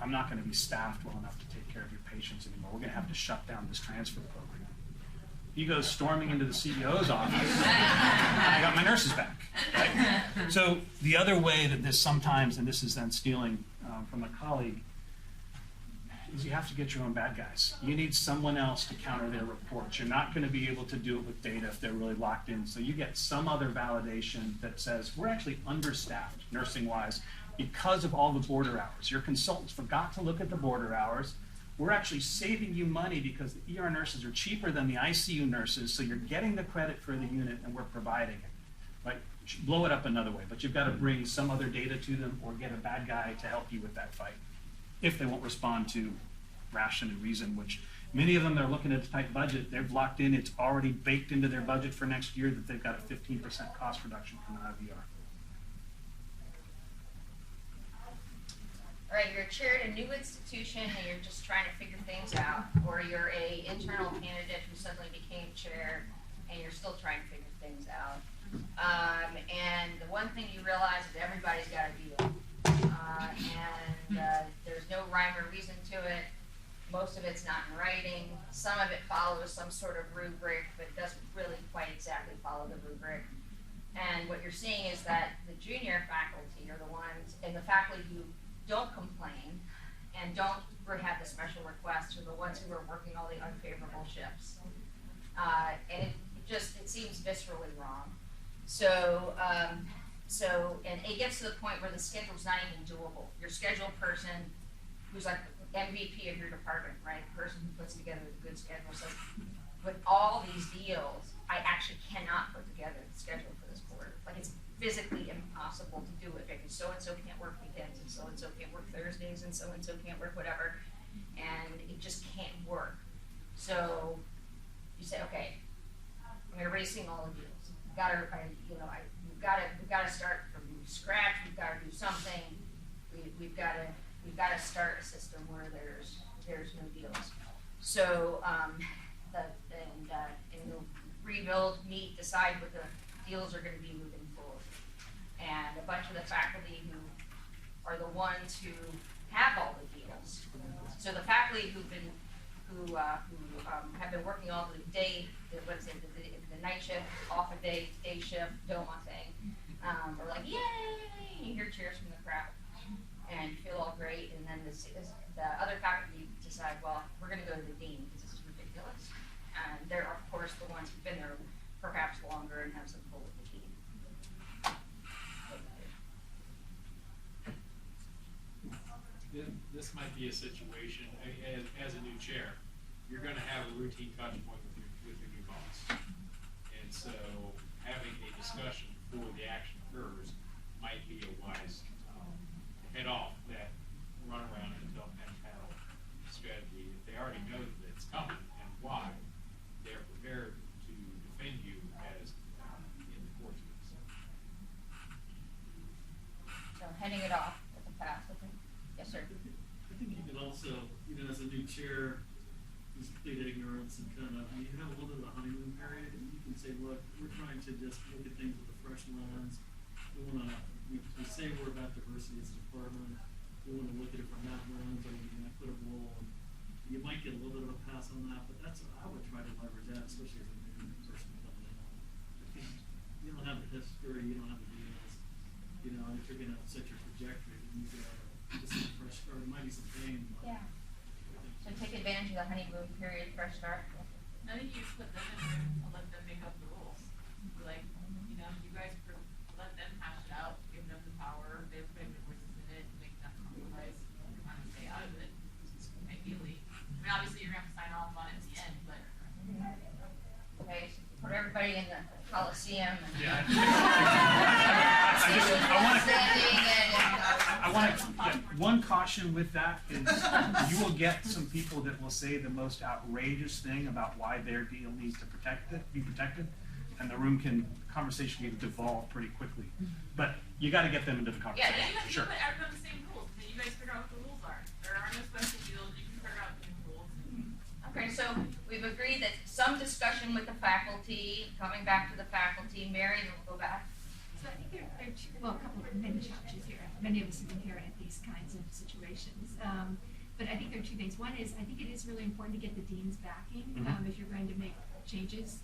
S16: I'm not going to be staffed well enough to take care of your patients anymore. We're going to have to shut down this transfer program. He goes storming into the CEO's office. I got my nurses back. Right? So the other way that this sometimes, and this is then stealing from a colleague, is you have to get your own bad guys. You need someone else to counter their reports. You're not going to be able to do it with data if they're really locked in. So you get some other validation that says we're actually understaffed nursing-wise because of all the border hours. Your consultants forgot to look at the border hours. We're actually saving you money because the ER nurses are cheaper than the ICU nurses, so you're getting the credit for the unit and we're providing it. Right? Blow it up another way, but you've got to bring some other data to them or get a bad guy to help you with that fight if they won't respond to ration and reason, which many of them, they're looking at a tight budget. They've locked in, it's already baked into their budget for next year that they've got a 15% cost reduction coming out of ER.
S2: All right, you're a chair at a new institution and you're just trying to figure things out, or you're a internal candidate who suddenly became chair and you're still trying to figure things out. And the one thing you realize is everybody's got a deal. There's no rhyme or reason to it. Most of it's not in writing. Some of it follows some sort of rubric, but it doesn't really quite exactly follow the rubric. And what you're seeing is that the junior faculty are the ones, and the faculty who don't complain and don't have the special requests are the ones who are working all the unfavorable shifts. And it seems viscerally wrong. And it gets to the point where the schedule's not even doable. Your schedule person, who's like the MVP of your department, right? The person who puts together the good schedule says, with all these deals, I actually cannot put together the schedule for this board. Like, it's physically impossible to do it because so-and-so can't work weekends and so-and-so can't work Thursdays and so-and-so can't work whatever. And it just can't work. So you say, okay, I'm erasing all the deals. We've got to start from scratch. We've got to do something. We've got to start a system where there's no deals. So the rebuild, meet, decide what the deals are going to be moving forward. And a bunch of the faculty who are the ones who have all the deals goals. So the faculty who have been working all the day, the night shift, off a day shift, don't want thing, are like, yay! You hear cheers from the crowd, and you feel all great, and then the other faculty decide, well, we're going to go to the dean because this is ridiculous, and they're of course the ones who've been there perhaps longer and have some pull with the dean.
S9: This might be a situation, as a new chair, you're gonna have a routine touch point with your new boss. And so having a discussion before the action occurs might be a wise head off that run around and tell pen pal strategy. If they already know that it's coming and why, they're prepared to defend you as in the course of this.
S2: So heading it off with the pass, I think. Yes, sir.
S19: I think you could also, as a new chair, use complete ignorance and you have a little bit of a honeymoon period, and you can say, look, we're trying to just look at things with a fresh lens. We say we're about diversity as a department. We want to look at it from that lens, or we can put a role. And you might get a little bit of a pass on that, but I would try to leverage that, especially as a new person coming in. I think you don't have the history, you don't have the deals, and if you're going to set your trajectory, then you got this is a fresh start. It might be some pain.
S2: Yeah. So take advantage of the honeymoon period, fresh start.
S5: I think you just put them in there and let them make up the rules. Like, you guys let them hash it out, give them the power, they're putting their voices in it, make them compromise, kind of stay out of it, ideally. I mean, obviously you're gonna have to sign off on it at the end, but.
S2: Okay, so put everybody in the Coliseum and.
S16: Yeah. One caution with that is you will get some people that will say the most outrageous thing about why their deal needs to be protected, and the conversation can devolve pretty quickly. But you got to get them into the conversation.
S5: Yeah, you
S16: sure.
S5: put everyone the same rules, then you guys figure out what the rules are. There are no special deals, you can figure out the new rules.
S2: Okay, so we've agreed that some discussion with the faculty, coming back to the faculty. Mary, and we'll go back.
S18: So I think there are a couple of many challenges here. Many of us have inherited these kinds of situations. But I think there are two things. One is, I think it is really important to get the dean's backing if you're going to make changes.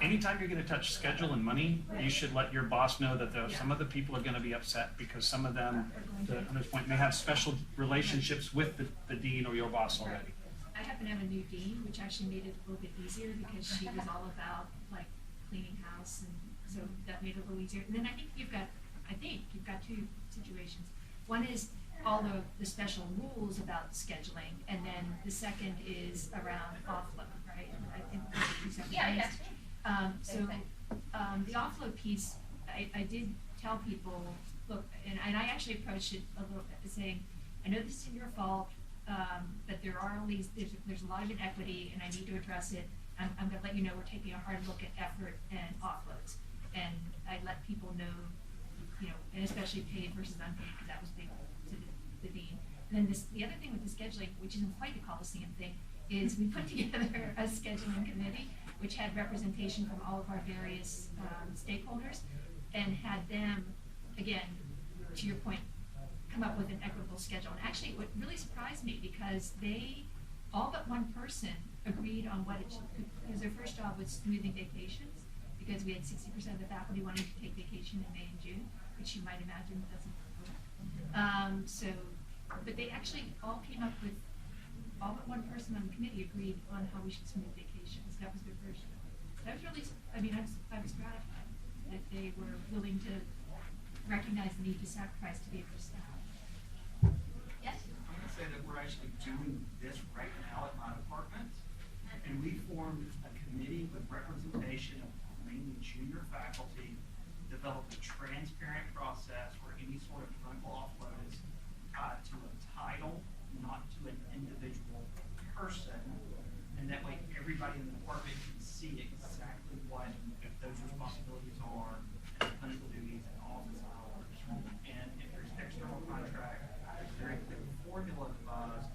S16: Anytime you're going to touch schedule and money, you should let your boss know that some of the people are going to be upset because some of them, to this point, may have special relationships with the dean or your boss already.
S18: I happen to have a new dean, which actually made it a little bit easier because she was all about cleaning house, and so that made it a little easier. And then I think you've got two situations. One is all the special rules about scheduling, and then the second is around offload, right? I think those are two separate things. The offload piece, I did tell people, look, and I actually approached it a little bit saying, I know this isn't your fault, but there's a lot of inequity, and I need to address it. I'm going to let you know we're taking a hard look at effort and offloads, and I let people know, and especially paid versus unpaid, because that was big to the dean. And then the other thing with the scheduling, which isn't quite the Coliseum thing, is we put together a scheduling committee which had representation from all of our various stakeholders, and had them, again, to your point, come up with an equitable schedule. And actually, what really surprised me, because all but one person agreed on what it should, because their first job was smoothing vacations, because we had 60% of the faculty wanting to take vacation in May and June, which you might imagine doesn't work. But they actually all came up with, all but one person on the committee agreed on how we should smooth vacations. That was their first job. That was really, I was gratified that they were willing to recognize the need to sacrifice to be able to staff.
S2: Yes?
S20: I'm going to say that we're actually doing this right now at my department, and we formed a committee with representation of mainly junior faculty, developed a transparent process where any sort of clinical offload is tied to a title, not to an individual person, and that way everybody in the department can see exactly what those responsibilities are, and the clinical duties and office hours. And if there's external contract, there's very clear formula devised.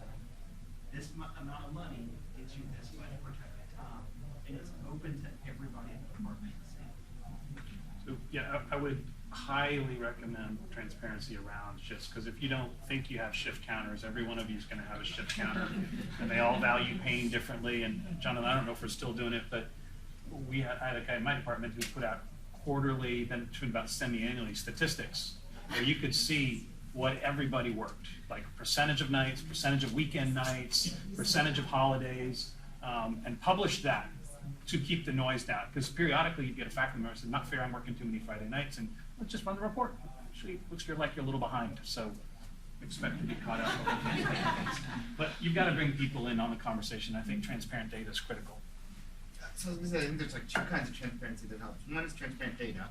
S20: This amount of money gets you this much protected time, and it's open to everybody in the department to see.
S16: So, yeah, I would highly recommend transparency around shifts, because if you don't think you have shift counters, every one of you is going to have a shift counter, and they all value pain differently. And Jonathan, I don't know if we're still doing it, but I had a guy in my department who put out quarterly, then to about semi-annually statistics, where you could see what everybody worked, like percentage of nights, percentage of weekend nights, percentage of holidays, and publish that to keep the noise down. Because periodically you get a faculty member who says, not fair, I'm working too many Friday nights, and let's just run the report. Actually, it looks like you're a little behind, so expect to be caught up. But you've got to bring people in on the conversation. I think transparent data is critical.
S13: So I think there's like two kinds of transparency that helps. One is transparent data.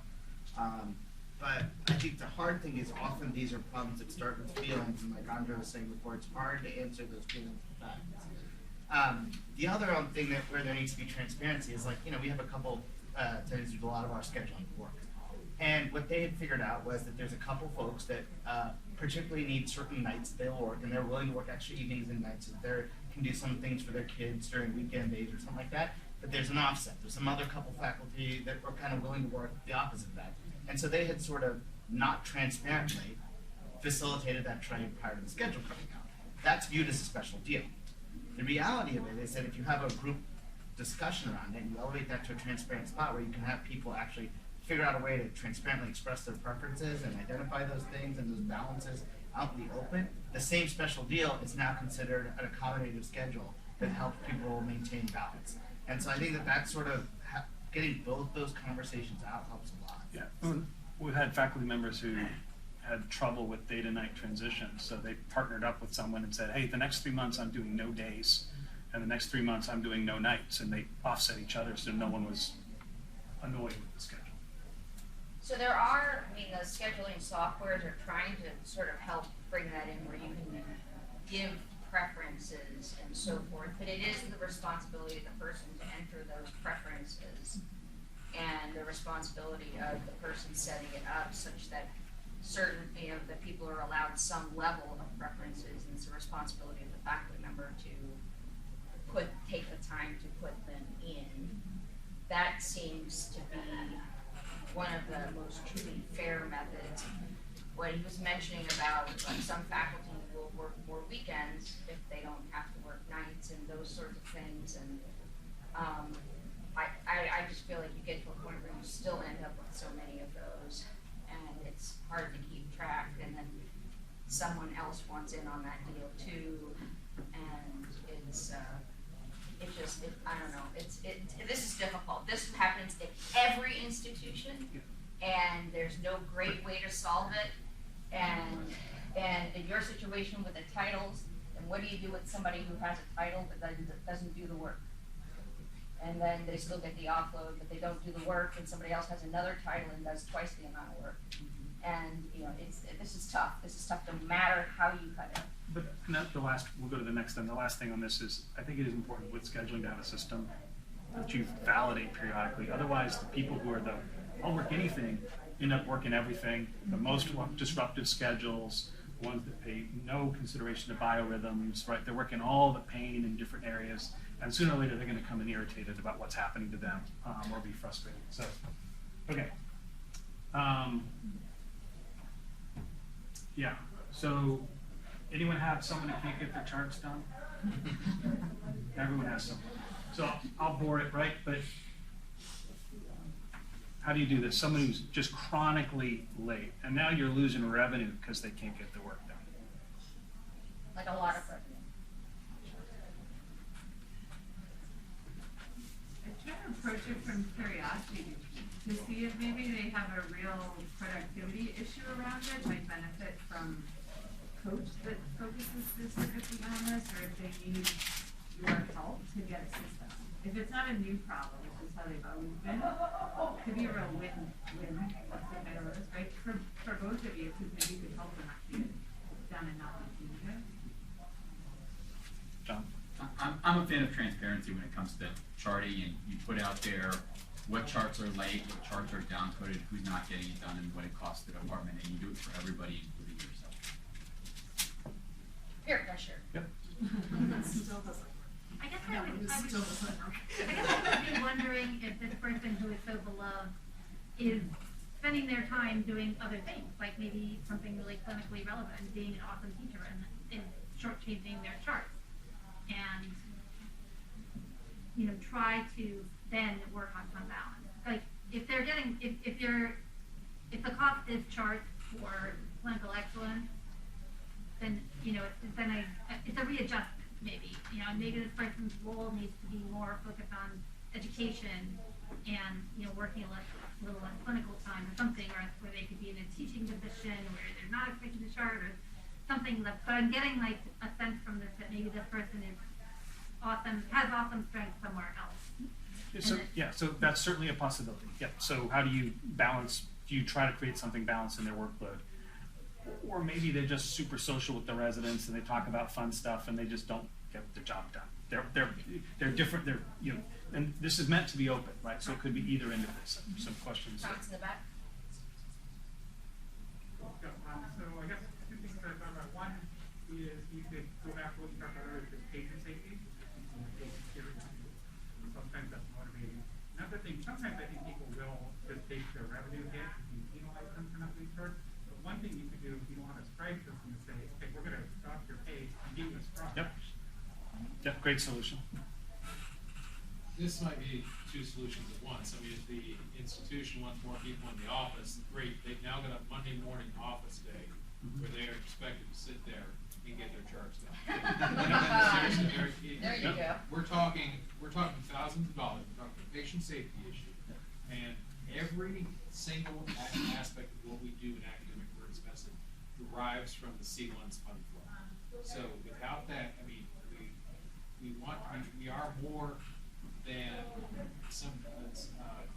S13: But I think the hard thing is often these are problems that start with feelings, and like Andrea was saying before, it's hard to answer those feelings with facts. The other thing where there needs to be transparency is, like, we have a couple tenants who do a lot of our scheduling work. And what they had figured out was that there's a couple folks that particularly need certain nights they'll work, and they're willing to work extra evenings and nights if they can do some things for their kids during weekend days or something like that. But there's an offset. There's some other couple faculty that are kind of willing to work the opposite of that. And so they had sort of not transparently facilitated that trade prior to the schedule coming out. That's viewed as a special deal. The reality of it is that if you have a group discussion around it, and you elevate that to a transparent spot where you can have people actually figure out a way to transparently express their preferences and identify those things and those balances out in the open, the same special deal is now considered an accommodative schedule that helps people maintain balance. And so I think that that's sort of getting both those conversations out helps a lot.
S16: Yeah, we've had faculty members who had trouble with day to night transition, so they partnered up with someone and said, hey, the next 3 months I'm doing no days, and the next 3 months I'm doing no nights, and they offset each other so no one was annoyed with the schedule.
S2: So there are, the scheduling softwares are trying to sort of help bring that in where you can give preferences and so forth, but it is the responsibility of the person to enter those preferences and the responsibility of the person setting it up such that certain, the people are allowed some level of preferences, and it's the responsibility of the faculty member to take the time to put them in. That seems to be one of the most truly fair methods. What he was mentioning about some faculty will work more weekends if they don't have to work nights and those sorts of things, and I just feel like you get to a point where you still end up with so many of those, and it's hard to keep track, and then someone else wants in on that deal too, and I don't know, this is difficult. This happens at every institution, and there's no great way to solve it, and in your situation with the titles, and what do you do with somebody who has a title but doesn't do the work? And then they still get the offload, but they don't do the work, and somebody else has another title and does twice the amount of work. And this is tough. This is tough no matter how you cut it.
S16: But we'll go to the next thing. The last thing on this is, I think it is important with scheduling to have a system that you validate periodically. Otherwise, the people who are I'll work anything, end up working everything. The most disruptive schedules, ones that pay no consideration to biorhythms, right? They're working all the pain in different areas, and sooner or later they're going to come in irritated about what's happening to them, or be frustrated. So, okay. Yeah, so anyone have someone that can't get their charts done? Everyone has someone. So I'll bore it, right? But how do you do this? Someone who's just chronically late, and now you're losing revenue because they can't get the work done.
S2: Like a lot of revenue.
S6: I try to approach it from curiosity to see if maybe they have a real productivity issue around it, might benefit from a coach that focuses specifically on this, or if they need your help to get a system. If it's not a new problem, which is how they've always been, it could be a real win-win, right? For both of you, because maybe you could help them actually get it done and not be doing it.
S16: John?
S7: I'm a fan of transparency when it comes to charting, and you put out there what charts are late, what charts are downcoded, who's not getting it done, and what it costs the department, and you do it for everybody, including yourself.
S2: Peer pressure.
S16: Yep.
S12: Still doesn't work.
S8: I guess I would
S12: Still doesn't work.
S8: be wondering if this person who is so beloved is spending their time doing other things, like maybe something really clinically relevant, being an awesome teacher and shortchanging their charts. And, you know, try to then work on some balance. Like, if they're getting, if the cost is chart for clinical excellence, then, you know, it's a readjustment, maybe. You know, maybe this person's role needs to be more focused on education and, you know, working a little less clinical time or something, or where they could be in a teaching position where they're not expected to chart or something. But I'm getting like a sense from this that maybe this person is awesome, has awesome strength somewhere else.
S16: So, yeah, so that's certainly a possibility. Yeah. So how do you balance? Do you try to create something balanced in their workload? Or maybe they're just super social with the residents and they talk about fun stuff and they just don't get their job done. They're different. They're, you know, and this is meant to be open, right? So it could be either end of this. Some questions.
S2: Comments in the back.
S11: So I guess two things that I thought about. One is you could go back to what you talked about earlier, is patient safety. Sometimes that's motivating. Another thing, sometimes I think people will just take their revenue hit if you penalize them for not being charged. But one thing you could do if you don't want to strike system is say, okay, we're going to stop your pay and give you a straw.
S16: Yep. Yep. Great solution.
S9: This might be two solutions at once. I mean, if the institution wants more people in the office, great. They've now got a Monday morning office day where they are expected to sit there and get their charts done. Seriously,
S2: there you go.
S9: We're talking thousands of dollars. We're talking a patient safety issue, and every single aspect of what we do in academic work expensive derives from the C1's fund flow. So without that, I mean, we are more than some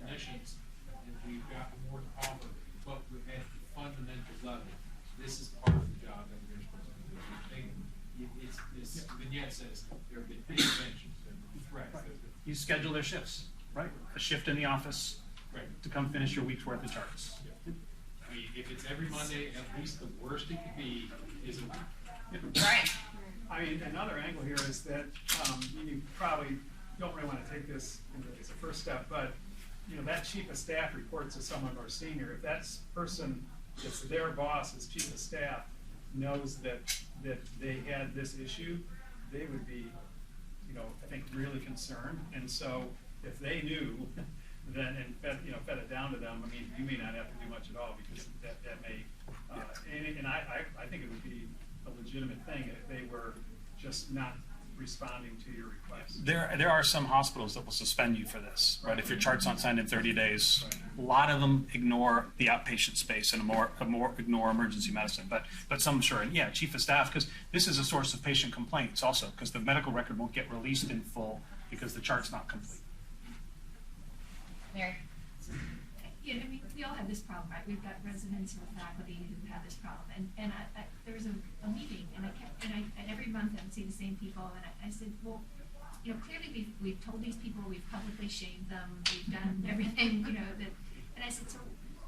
S9: clinicians, and we've got more to offer. But at the fundamental level, this is part of the job that we're supposed to do. This vignette says there have been interventions, there have been threats.
S16: You schedule their shifts, right? A shift in the office to come finish your week's worth of charts.
S9: I mean, if it's every Monday, at least the worst it could be is a week.
S2: Right.
S1: I mean, another angle here is that you probably don't really want to take this as a first step, but you know, that chief of staff reports to someone more senior. If that person that's their boss as chief of staff knows that they had this issue, they would be, you know, I think really concerned. And so if they knew, then and fed it down to them, I mean, you may not have to do much at all because that may, and I think it would be a legitimate thing if they were just not responding to your request.
S16: There are some hospitals that will suspend you for this, right? If your chart's not signed in 30 days, a lot of them ignore the outpatient space and more ignore emergency medicine. But some sure, and yeah, chief of staff, because this is a source of patient complaints also, because the medical record won't get released in full because the chart's not complete.
S2: Mary.
S18: Yeah, I mean, we all have this problem, right? We've got residents or faculty who have this problem, and there was a meeting, and every month I would see the same people, and I said, well, you know, clearly we've told these people, we've publicly shamed them, we've done everything, you know, and I said, so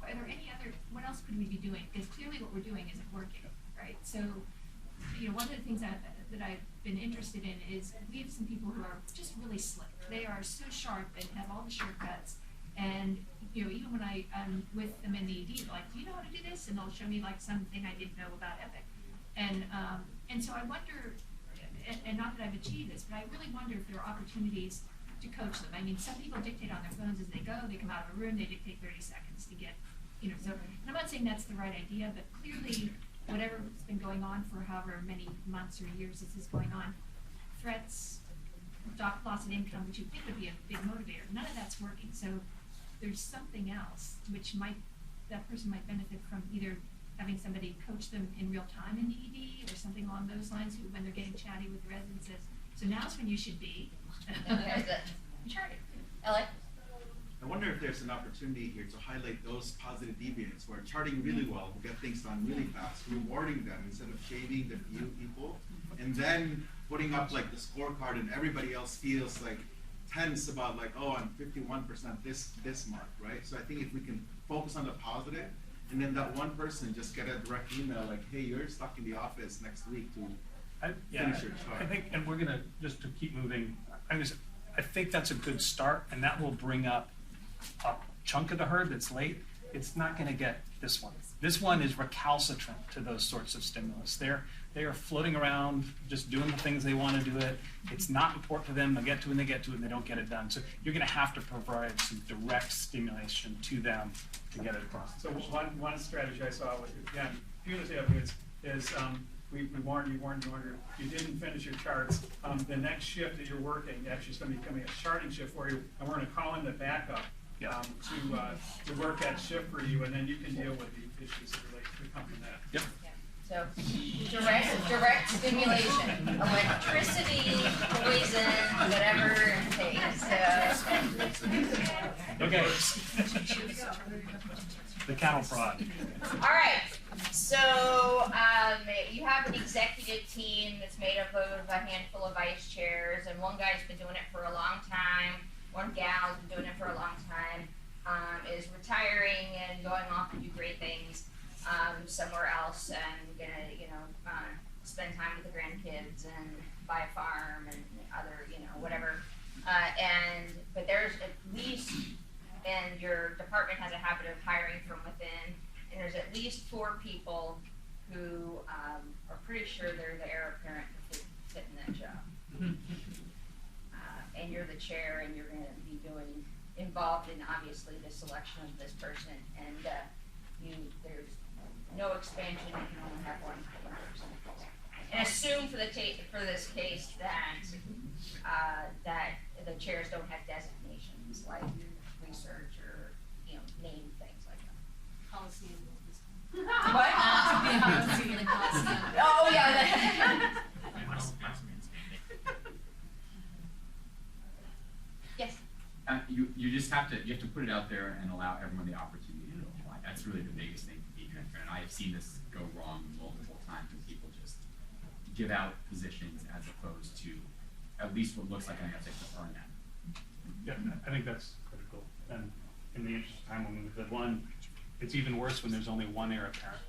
S18: are there any other, what else could we be doing? Because clearly what we're doing isn't working, right? So, you know, one of the things that I've been interested in is we have some people who are just really slick. They are so sharp and have all the shortcuts. And, you know, even when I'm with them in the ED, they're like, do you know how to do this? And they'll show me like something I didn't know about Epic. And so I wonder, and not that I've achieved this, but I really wonder if there are opportunities to coach them. I mean, some people dictate on their phones as they go. They come out of a room, they dictate 30 seconds to get, you know, so, and I'm not saying that's the right idea, but clearly whatever's been going on for however many months or years this is going on, threats, loss of income, which you think would be a big motivator, none of that's working. So there's something else which that person might benefit from, either having somebody coach them in real time in the ED or something along those lines when they're getting chatty with the residents. So now's when you should be charting.
S2: Ellie?
S10: I wonder if there's an opportunity here to highlight those positive deviants who are charting really well, who get things done really fast, rewarding them instead of shaming the few people, and then putting up like the scorecard and everybody else feels like tense about like, oh, I'm 51% this mark, right? So I think if we can focus on the positive, and then that one person just get a direct email like, hey, you're stuck in the office next week to finish your chart.
S16: I think, and we're gonna just to keep moving. I think that's a good start, and that will bring up a chunk of the herd that's late. it's not going to get this one. This one is recalcitrant to those sorts of stimulus. They are floating around, just doing the things they want to do it. It's not important to them. They'll get to it when they get to it, and they don't get it done. So you're going to have to provide some direct stimulation to them to get it across.
S1: So one strategy I saw was, again, fearless evidence is we warned you didn't finish your charts. The next shift that you're working actually is going to be becoming a charting shift for you, and we're going to call in the backup to work that shift for you, and then you can deal with the issues that relate to come from that.
S16: Yep.
S2: So direct stimulation, electricity, poison, whatever it takes.
S16: Okay. The cattle prod.
S2: All right. So you have an executive team that's made up of a handful of vice chairs, and one guy's been doing it for a long time. One gal's been doing it for a long time. Is retiring and going off to do great things somewhere else, and gonna spend time with the grandkids and buy a farm and other whatever. But there's at least, and your department has a habit of hiring from within, and there's at least 4 people who are pretty sure they're the heir apparent to fit in that job. And you're the chair, and you're going to be involved in obviously the selection of this person, and there's no expansion. You can only have one person. And assume for this case that the chairs don't have designations like research or name things like that.
S17: Policy and
S2: What? Oh yeah. Yes.
S7: You just have to put it out there and allow everyone the opportunity to apply. That's really the biggest thing, to be transparent. I have seen this go wrong multiple times when people just give out positions as opposed to at least what looks like an ethic to earn them.
S16: Yeah, I think that's critical. And in the interest of time, we'll move to one. It's even worse when there's only one heir apparent,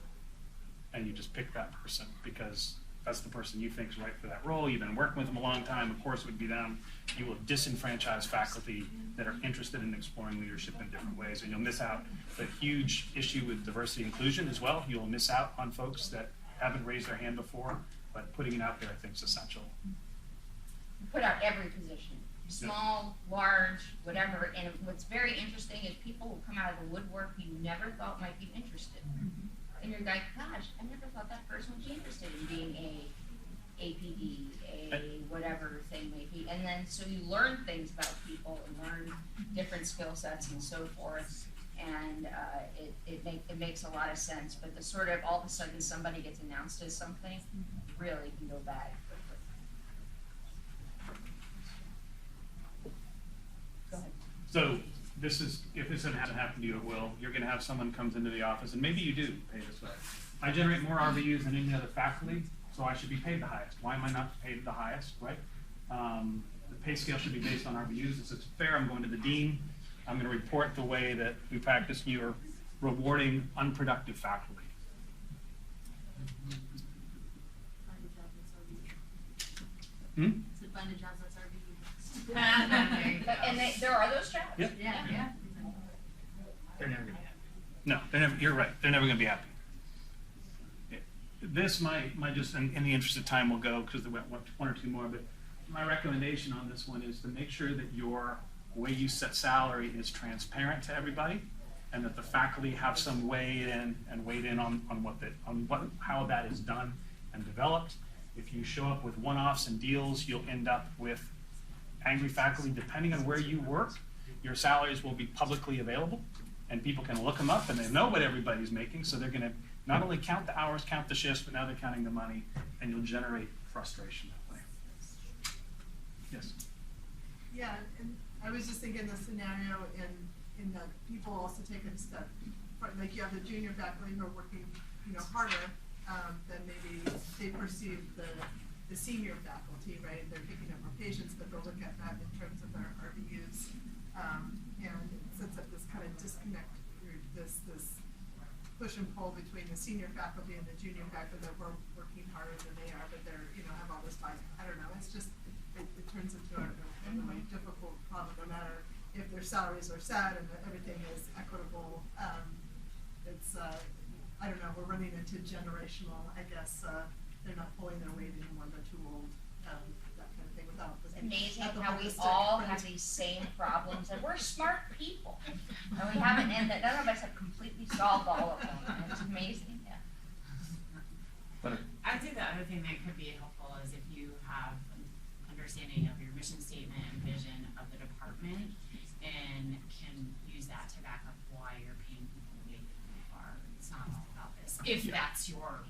S16: and you just pick that person because that's the person you think is right for that role. You've been working with them a long time. Of course, it would be them. You will disenfranchise faculty that are interested in exploring leadership in different ways, and you'll miss out the huge issue with diversity and inclusion as well. You'll miss out on folks that haven't raised their hand before, but putting it out there, I think, is essential.
S2: Put out every position, small, large, whatever. And what's very interesting is people will come out of the woodwork you never thought might be interested. And you're like, gosh, I never thought that person would be interested in being a APD, a whatever thing may be. And then so you learn things about people and learn different skill sets and so forth. And it makes a lot of sense. But the sort of all of a sudden somebody gets announced as something really can go bad quickly. Go ahead.
S16: So this is, if this hasn't happened to you, it will. You're going to have someone comes into the office, and maybe you do pay this way. I generate more RVUs than any other faculty, so I should be paid the highest. Why am I not paid the highest, right? The pay scale should be based on RVUs. If it's fair, I'm going to the dean. I'm going to report the way that we practice. You're rewarding unproductive faculty.
S17: So find a job that's RVU.
S2: And there are those jobs?
S16: Yep.
S17: Yeah.
S13: They're never gonna be happy.
S16: No, they're never, you're right. They're never going to be happy. This might just, in the interest of time, we'll go because there went one or two more, but my recommendation on this one is to make sure that your way you set salary is transparent to everybody, and that the faculty have some weigh in on how that is done and developed. If you show up with one-offs and deals, you'll end up with angry faculty. Depending on where you work, your salaries will be publicly available, and people can look them up, and they know what everybody's making, so they're going to not only count the hours, count the shifts, but now they're counting the money, and you'll generate frustration that way. Yes?
S21: Yeah, and I was just thinking the scenario in that people also take a step, like you have the junior faculty who are working, harder than maybe they perceive the senior faculty, right? They're picking up more patients, but they'll look at that in terms of their RVUs, and it sets up this kind of disconnect, this push and pull between the senior faculty and the junior faculty that we're working harder than they are, but they're have all this bias. I don't know. It's just it turns into a really difficult problem, no matter if their salaries are set and that everything is equitable. intergenerational, I guess, they're not pulling their weight anymore, they're too old, that kind of thing without.
S2: It's amazing
S21: at the
S2: how we
S21: holistic
S2: all
S21: approach.
S2: have these same problems, and we're smart people. And we haven't, and that none of us have completely solved all of them, and it's amazing, yeah.
S14: I think the other thing that could be helpful is if you have an understanding of your mission statement and vision of the department and can use that to back up why you're paying people the way that you are. It's not all about this. If that's your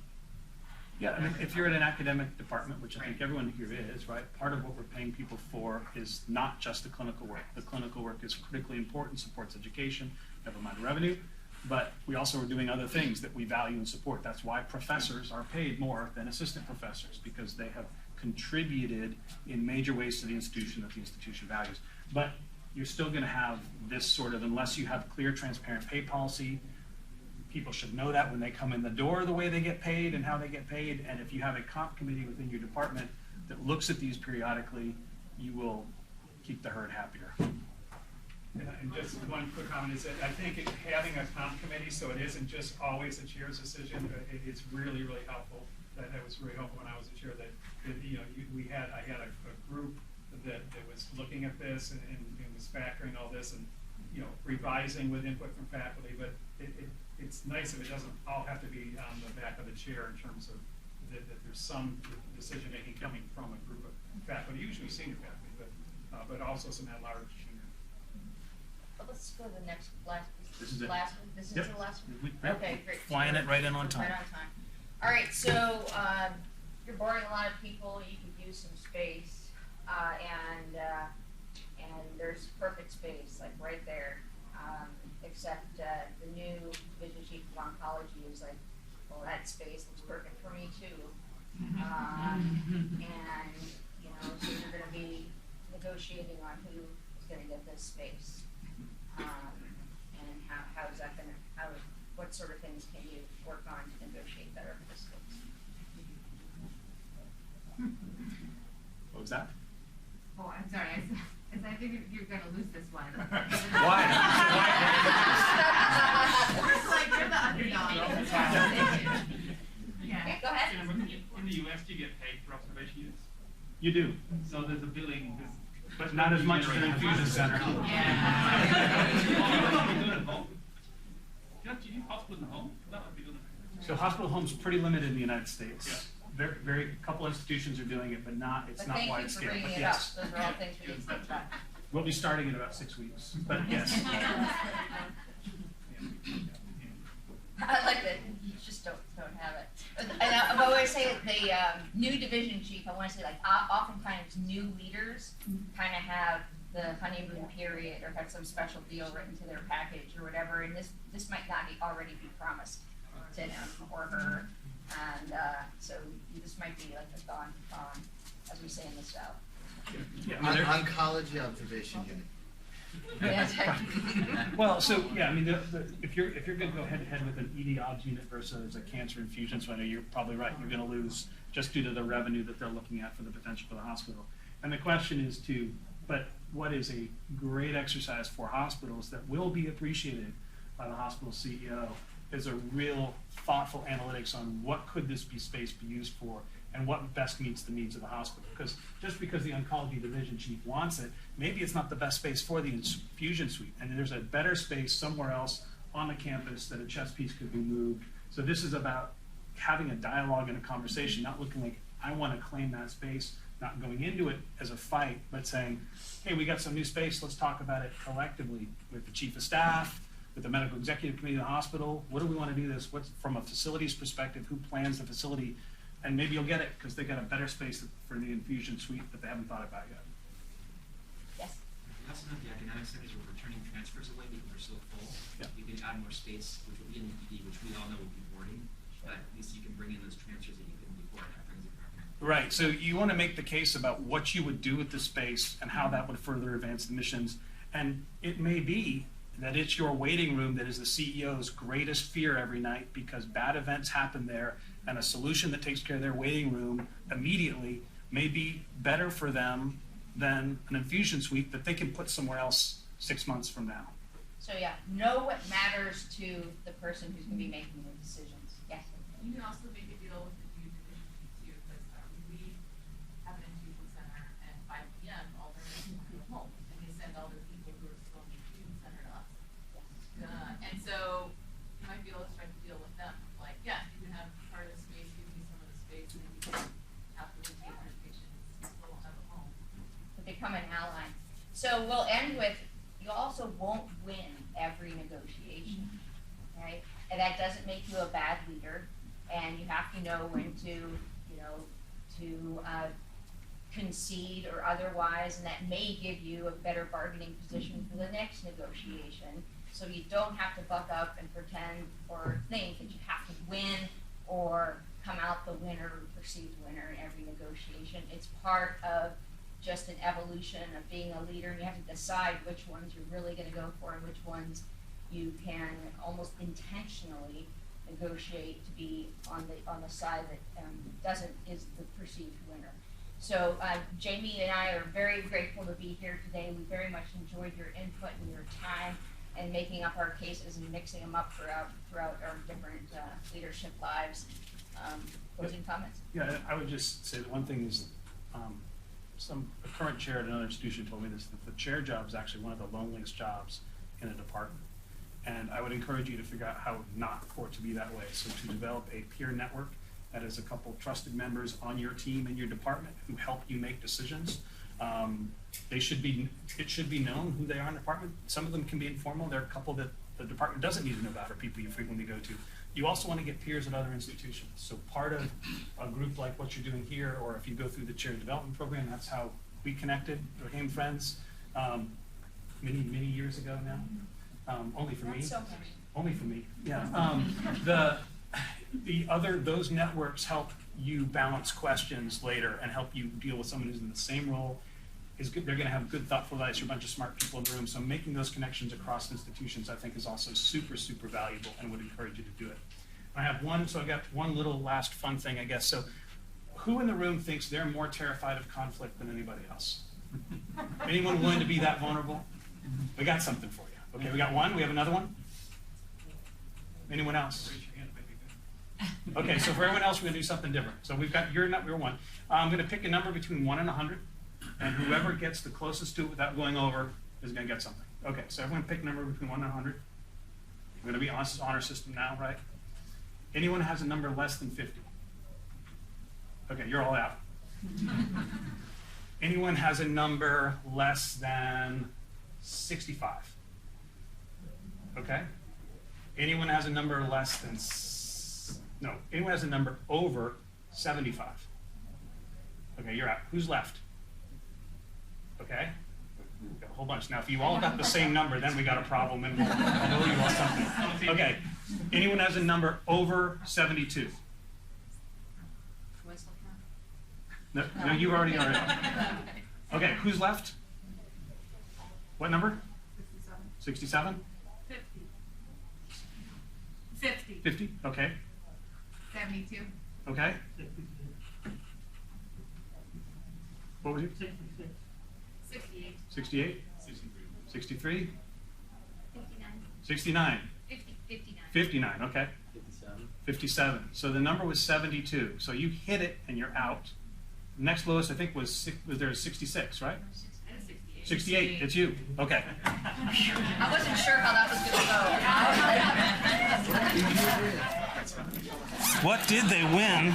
S16: Yeah, I mean, if you're in an academic department, which I think everyone here is, right, part of what we're paying people for is not just the clinical work. The clinical work is critically important, supports education, never mind revenue, but we also are doing other things that we value and support. That's why professors are paid more than assistant professors, because they have contributed in major ways to the institution that the institution values. But you're still gonna have this sort of, unless you have clear, transparent pay policy, people should know that when they come in the door, the way they get paid and how they get paid. And if you have a comp committee within your department that looks at these periodically, you will keep the herd happier. And just one quick comment is that I think having a comp committee, so it isn't just always the chair's decision, it's really, really helpful. That was really helpful when I was the chair, that you know, I had a group that was looking at this and was factoring all this and, you know, revising with input from faculty, but it's nice if it doesn't all have to be on the back of the chair in terms of that there's some decision making coming from a group of faculty, usually senior faculty, but also some at-large junior.
S2: Well, let's go to the next,
S16: This is it.
S2: last one. This is
S16: Yep.
S2: the last one?
S16: Yep.
S2: Okay, great.
S16: Flying it right in on time.
S2: Right on time. All right, so you're boring a lot of people. You could use some space, and there's perfect space, like right there. Except the new division chief of oncology is like, well, that space looks perfect for me too. And you know, so you're going to be negotiating on who is going to get this space, and how is that going to, what sort of things can you work on to negotiate better for this space?
S16: What was that?
S6: Oh, I'm sorry, I think you're gonna lose this one.
S16: Why?
S6: It's like you're the underdog. Yeah.
S2: Okay, go ahead.
S11: In the US, do you get paid for observation units?
S16: You do,
S11: So there's a billing,
S16: but not as much as an infusion center.
S11: Do you hospital in the home? That would be doing it.
S16: So hospital home's pretty limited in the United States. Very, a couple institutions are doing it, but it's not wide
S2: Thank you
S16: scale.
S2: for bringing
S16: But
S2: it
S16: yes,
S2: up. Those are all things we need to think about.
S16: we'll be starting in about 6 weeks. But yes.
S2: I like that. You just don't have it. And I always say the new division chief. I want to say like oftentimes new leaders kind of have the honeymoon period or have some special deal written to their package or whatever. And this might not already be promised to him or her. And so this might be like a gone, as we say in the South.
S22: Oncology observation unit.
S16: Well, so yeah, I mean, if you're going to go head to head with an ED obs unit versus a cancer infusion, so I know you're probably right. You're going to lose just due to the revenue that they're looking at for the potential for the hospital. And the question is but what is a great exercise for hospitals that will be appreciated by the hospital CEO is a real thoughtful analytics on what could this space be used for and what best meets the needs of the hospital. Because just because the oncology division chief wants it, maybe it's not the best space for the infusion suite. And there's a better space somewhere else on the campus that a chess piece could be moved. So this is about having a dialogue and a conversation, not looking like I want to claim that space, not going into it as a fight, but saying, hey, we got some new space, let's talk about it collectively with the chief of staff, with the medical executive committee of the hospital. What do we want to do this? What's from a facilities perspective, who plans the facility? And maybe you'll get it because they got a better space for the infusion suite that they haven't thought about yet.
S2: Yes.
S23: We also know the academic centers are turning transfers away because they're so full.
S16: Yeah.
S23: You can add more space, which will be in the ED, which we all know will be boarding, but at least you can bring in those transfers that you couldn't before, and that brings it back.
S16: Right, so you want to make the case about what you would do with the space and how that would further advance the missions. And it may be that it's your waiting room that is the CEO's greatest fear every night because bad events happen there, and a solution that takes care of their waiting room immediately may be better for them than an infusion suite that they can put somewhere else 6 months from now.
S2: So yeah, know what matters to the person who's going to be making the decisions. Yes.
S6: You can also make a deal with the youth division too, because we have an infusion center, and 5 p.m. all their nurses go home, and they send all their people who are still in the infusion center to us. And so you might be able to strike a deal with them, like, yeah, you can have part of the space, give me some of the space, and then you can happily take your patients, you still don't have a home.
S2: Become an ally. So we'll end with, you also won't win every negotiation, right? And that doesn't make you a bad leader, and you have to know when to, concede or otherwise, and that may give you a better bargaining position for the next negotiation. So you don't have to buck up and pretend or think that you have to win or come out the winner or perceived winner in every negotiation. It's part of just an evolution of being a leader, and you have to decide which ones you're really going to go for and which ones you can almost intentionally negotiate to be on the side that is the perceived winner. So Jamie and I are very grateful to be here today. We very much enjoyed your input and your time and making up our cases and mixing them up throughout our different leadership lives. Closing comments?
S16: Yeah, I would just say that one thing is a current chair at another institution told me this, that the chair job is actually one of the loneliest jobs in a department. And I would encourage you to figure out how not for it to be that way. So to develop a peer network that is a couple trusted members on your team and your department who help you make decisions. It should be known who they are in the department. Some of them can be informal. There are a couple that the department doesn't need to know about or people you frequently go to. You also want to get peers at other institutions. So part of a group like what you're doing here, or if you go through the chair development program, that's how we connected, became friends many years ago now. Only for me.
S2: So many.
S16: Only for me. Yeah. Those networks help you balance questions later and help you deal with someone who's in the same role. They're going to have good, thoughtful advice. You're a bunch of smart people in the room. So making those connections across institutions, I think, is also super, super valuable, and would encourage you to do it. I have I got one little last fun thing, I guess. So who in the room thinks they're more terrified of conflict than anybody else? Anyone willing to be that vulnerable? We got something for you. Okay, we got one. We have another one. Anyone else? Okay, so for everyone else, we're going to do something different. So we've got your one. I'm going to pick a number between 1 and 100, and whoever gets the closest to it without going over is going to get something. Okay, so everyone pick a number between 1 and 100. We're going to be on this honor system now, right? Anyone has a number less than 50? Okay, you're all out. Anyone has a number less than 65? Okay. Anyone has a number less than anyone has a number over 75? Okay, you're out. Who's left? Okay. We've got a whole bunch. Now, if you all got the same number, then we got a problem and we'll know you all something. Okay. Anyone has a number over 72? No, you already are. Okay, who's left? What number? 67?
S6: 50.
S16: 50? Okay.
S6: 72.
S16: Okay. What was it?
S6: 68.
S16: 68? 63?
S8: 59.
S16: 69?
S8: 59.
S16: 59, okay. 57. So the number was 72. So you hit it and you're out. The next lowest, I think, was 66, right? 68. It's you. Okay.
S2: I wasn't sure how that was going to go.
S16: What did they win?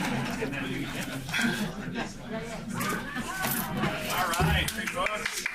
S16: All right, great folks.